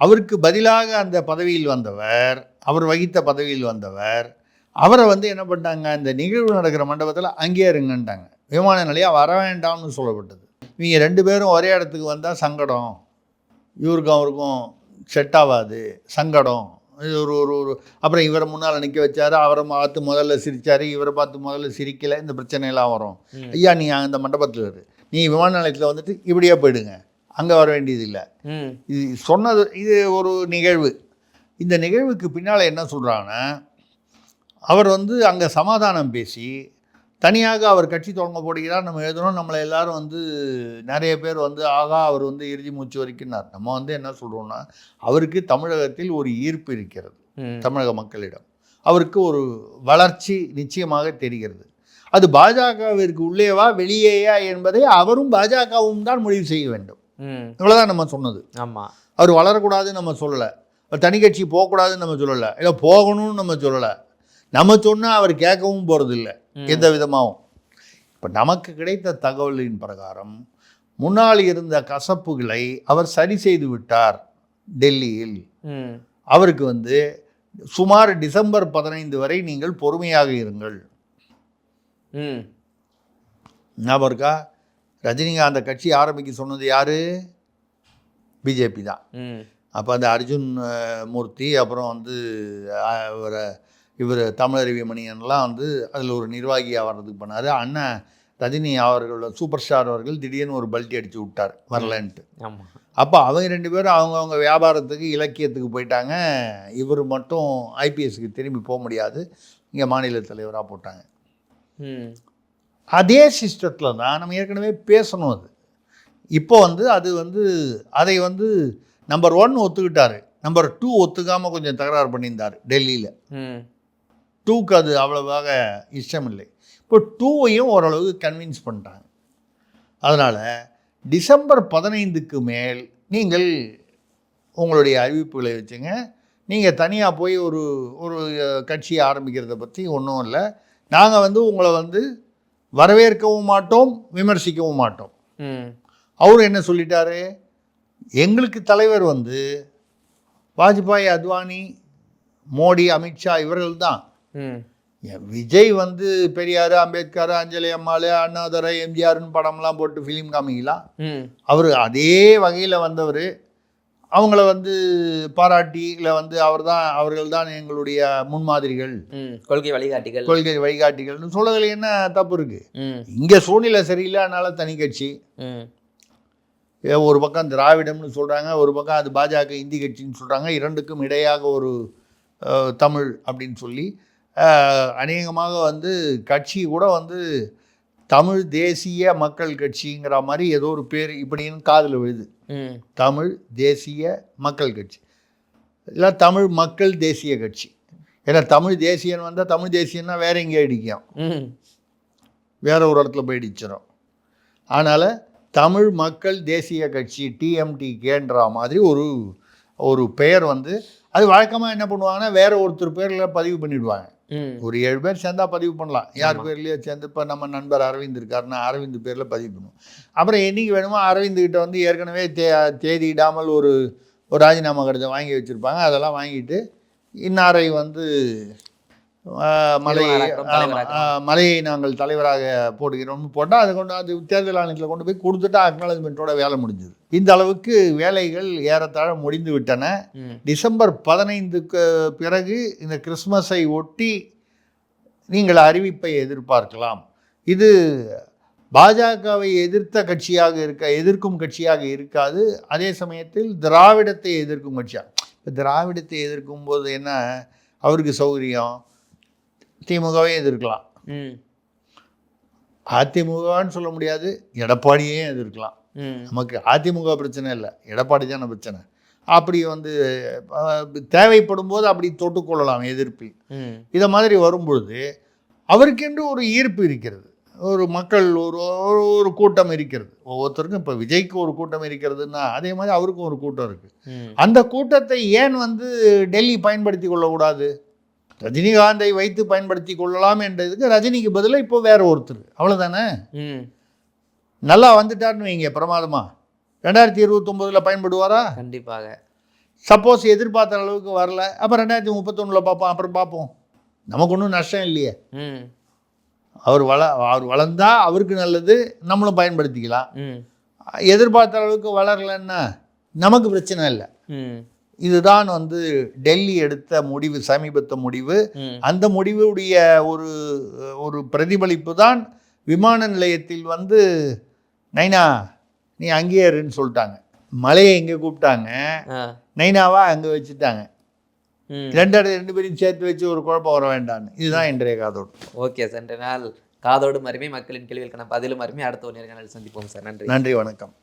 அவருக்கு பதிலாக அந்த பதவியில் வந்தவர், அவர் வகித்த பதவியில் வந்தவர், அவரை வந்து என்ன பண்ணிட்டாங்க, இந்த நிகழ்வு நடக்கிற மண்டபத்தில் அங்கேயே இருங்கன்ட்டாங்க. விமான நிலையம் வர வேண்டாம்னு சொல்லப்பட்டது. இவங்க 2 பேரும் ஒரே இடத்துக்கு வந்தால் சங்கடம், இவருக்கும் அவருக்கும் செட் ஆகாது, சங்கடம். இது ஒரு ஒரு ஒரு அப்புறம் இவரை முன்னால் நிற்க வச்சார், அவரை பார்த்து முதல்ல சிரித்தார், இவரை பார்த்து முதல்ல சிரிக்கலை, இந்த பிரச்சனையெல்லாம் வரும். ஐயா நீ அந்த மண்டபத்தில் இரு, நீ விமான நிலையத்தில் வந்துட்டு இப்படியே போயிடுங்க, அங்கே வர வேண்டியது இல்லை. இது சொன்னது, இது ஒரு நிகழ்வு. இந்த நிகழ்வுக்கு பின்னால் என்ன சொல்கிறாங்கன்னா, அவர் வந்து அங்கே சமாதானம் பேசி தனியாக அவர் கட்சி தொடங்க போடுகிறார், நம்ம எழுதணும், நம்மளை எல்லாரும் வந்து நிறைய பேர் வந்து ஆகா அவர் வந்து இறுதி மூச்சு வரைக்கும்னார். நம்ம வந்து என்ன சொல்கிறோம்னா, அவருக்கு தமிழகத்தில் ஒரு ஈர்ப்பு இருக்கிறது, தமிழக மக்களிடம் அவருக்கு ஒரு வளர்ச்சி நிச்சயமாக தெரிகிறது. அது பாஜகவிற்கு உள்ளேவா வெளியேயா என்பதை அவரும் பாஜகவும் தான் முடிவு செய்ய வேண்டும். இவ்வளோதான் நம்ம சொன்னது. ஆமாம், அவர் வளரக்கூடாதுன்னு நம்ம சொல்லலை, தனி கட்சி போகக்கூடாதுன்னு நம்ம சொல்லலை, இல்லை போகணும்னு நம்ம சொல்லலை. நம்ம சொன்னால் அவர் கேட்கவும் போகிறதில்லை எந்த விதமாகவும். இப்போ நமக்கு கிடைத்த தகவலின் பிரகாரம் முன்னால் இருந்த கசப்புகளை அவர் சரி செய்து விட்டார் டெல்லியில். அவருக்கு வந்து சுமார் டிசம்பர் 15 வரை நீங்கள் பொறுமையாக இருங்கள். ஞாபகம் இருக்கா? ரஜினிகாந்த் கட்சி ஆரம்பிக்க சொன்னது யார்? பிஜேபி தான். அப்போ அந்த அர்ஜுன் மூர்த்தி, அப்புறம் வந்து இவர் தமிழறிவி மணியன்லாம் வந்து அதில் ஒரு நிர்வாகியாக வர்றதுக்கு பண்ணார். அண்ணன் ரஜினி அவர்களோட சூப்பர் ஸ்டார் அவர்கள் திடீர்னு ஒரு பல்ட்டி அடித்து விட்டார் வரலன்ட்டு. அப்போ அவங்க 2 பேரும் அவங்கவுங்க வியாபாரத்துக்கு இலக்கியத்துக்கு போயிட்டாங்க. இவர் மட்டும் ஐபிஎஸ்க்கு திரும்பி போக முடியாது, இங்கே மாநில தலைவராக போட்டாங்க. அதே சிஸ்டத்தில் தான் நம்ம ஏற்கனவே பேசணும். அது இப்போ வந்து அது வந்து அதை வந்து நம்பர் 1 ஒத்துக்கிட்டார், நம்பர் 2 ஒத்துக்காமல் கொஞ்சம் தகராறு பண்ணியிருந்தார் டெல்லியில். 2க்கு அது அவ்வளவாக இஷ்டம் இல்லை. இப்போ 2வையும் ஓரளவுக்கு கன்வின்ஸ் பண்ணிட்டாங்க. அதனால் டிசம்பர் 15க்கு மேல் நீங்கள் உங்களுடைய அறிவிப்புகளை வச்சுங்க. நீங்கள் தனியாக போய் ஒரு ஒரு கட்சியை ஆரம்பிக்கிறத பற்றி ஒன்றும் இல்லை. நாங்கள் வந்து உங்களை வந்து வரவேற்கவும் மாட்டோம், விமர்சிக்கவும் மாட்டோம். அவர் என்ன சொல்லிட்டாரு, எங்களுக்கு தலைவர் வந்து வாஜ்பாய், அத்வானி, மோடி, அமித்ஷா இவர்கள் தான். விஜய் வந்து பெரியார், அம்பேத்கர், அஞ்சலி அம்மாள், அண்ணாதுரை, எம்ஜிஆர்னு படம்லாம் போட்டு ஃபிலிம் காமிக்கலாம். அவர் அதே வகையில் வந்தவர். அவங்கள வந்து பாராட்டி இல்லை வந்து அவர்கள் தான் எங்களுடைய முன்மாதிரிகள், கொள்கை வழிகாட்டிகள்னு சொல்றதுல என்ன தப்பு இருக்கு? இங்கே சூழ்நிலை சரியில்லை, அதனால தனி கட்சி. ஒரு பக்கம் திராவிடம்னு சொல்கிறாங்க, ஒரு பக்கம் அது பாஜக இந்தி கட்சின்னு சொல்கிறாங்க. 2க்கும் இடையாக ஒரு தமிழ் அப்படின்னு சொல்லி அநேகமாக வந்து கட்சி கூட வந்து தமிழ் தேசிய மக்கள் கட்சிங்கிற மாதிரி ஏதோ ஒரு பேர் இப்படின்னு காதில் விழுது. தமிழ் தேசிய மக்கள் கட்சி இல்லை தமிழ் மக்கள் தேசிய கட்சி. ஏன்னா தமிழ் தேசியன்னு வந்தால் தமிழ் தேசியன்னா வேற எங்கேயே அடிக்கும், வேற ஒரு இடத்துல போய் அடிச்சிடும். அதனால் தமிழ் மக்கள் தேசிய கட்சி டிஎம்டிகேன்ற மாதிரி ஒரு பெயர் வந்து அது வழக்கமாக என்ன பண்ணுவாங்கன்னா வேற ஒருத்தர் பேரில் பதிவு பண்ணிவிடுவாங்க. ஒரு 7 பேர் சேர்ந்தா பதிவு பண்ணலாம், யார் பேர்லேயே சேர்ந்து. இப்போ நம்ம நண்பர் அரவிந்த் இருக்காருன்னா அரவிந்த் பேரில் பதிவு பண்ணுவோம். அப்புறம் என்றைக்கு வேணுமோ அரவிந்த்கிட்ட வந்து ஏற்கனவே தேதியிடாமல் ஒரு ராஜினாமா கடிதம் வாங்கி வச்சுருப்பாங்க. அதெல்லாம் வாங்கிட்டு இன்னாரை வந்து மலையை நாங்கள் தலைவராக போடுகிறோம்னு போட்டால் அதை கொண்டு அது தேர்தல் ஆணையத்தில் கொண்டு போய் கொடுத்துட்டா அக்னாலஜ்மெண்ட்டோட வேலை முடிஞ்சுது. இந்த அளவுக்கு வேலைகள் ஏறத்தாழ முடிந்து விட்டன. டிசம்பர் 15க்கு பிறகு இந்த கிறிஸ்மஸை ஒட்டி நீங்கள் அறிவிப்பை எதிர்பார்க்கலாம். இது பாஜகவை எதிர்க்கும் கட்சியாக இருக்காது. அதே சமயத்தில் திராவிடத்தை எதிர்க்கும் கட்சியாக. இப்போ திராவிடத்தை எதிர்க்கும் போது என்ன அவருக்கு சௌகரியம், திமுகவே எதிர்க்கலாம், அதிமுகன்னு சொல்ல முடியாது, எடப்பாடியே எதிர்க்கலாம். நமக்கு அதிமுக பிரச்சனை இல்லை, எடப்பாடி தானே பிரச்சனை. அப்படி வந்து தேவைப்படும் போது அப்படி தொட்டுக்கொள்ளலாம் எதிர்ப்பில். இதை மாதிரி வரும்பொழுது அவருக்கென்று ஒரு ஈர்ப்பு இருக்கிறது, ஒரு மக்கள் ஒரு ஒரு கூட்டம் இருக்கிறது. ஒவ்வொருத்தருக்கும் இப்போ விஜய்க்கு ஒரு கூட்டம் இருக்கிறதுன்னா அதே மாதிரி அவருக்கும் ஒரு கூட்டம் இருக்குது. அந்த கூட்டத்தை ஏன் வந்து டெல்லி பயன்படுத்தி கொள்ளக்கூடாது? ரஜினிகாந்தை வைத்து பயன்படுத்தி கொள்ளலாம் என்றதுக்கு ரஜினிக்கு பதிலாக இப்போ வேற ஒருத்தர், அவ்வளோதானே. நல்லா வந்துட்டார்னு வைங்க, பிரமாதமா 2029 பயன்படுவாரா? கண்டிப்பாக. சப்போஸ் எதிர்பார்த்த அளவுக்கு வரல, அப்போ 2031 பார்ப்போம், அப்புறம் பார்ப்போம். நமக்கு ஒன்றும் நஷ்டம் இல்லையே. அவர் வளர்ந்தா அவருக்கு நல்லது, நம்மளும் பயன்படுத்திக்கலாம். எதிர்பார்த்த அளவுக்கு வளரலன்னா நமக்கு பிரச்சனை இல்லை. இதுதான் வந்து டெல்லி எடுத்த முடிவு, சமீபத்த முடிவு. அந்த முடிவுடைய ஒரு ஒரு பிரதிபலிப்பு தான் விமான நிலையத்தில் வந்து நைனா நீ அங்கேயே இருன்னு சொல்லிட்டாங்க. மலையை இங்கே கூப்பிட்டாங்க, நைனாவா அங்கே வச்சுட்டாங்க. ரெண்டு பேரையும் சேர்த்து வச்சு ஒரு குழப்பம் வர வேண்டான்னு. இதுதான் இன்றைய காதோடு. ஓகே சார், இன்றைய நாள் காதோடு மருமை மக்களின் கேள்விகளுக்கான பதிலும் மருமை அடுத்த ஒரு நேர்காணல் சந்திப்போம் சார். நன்றி. நன்றி, வணக்கம்.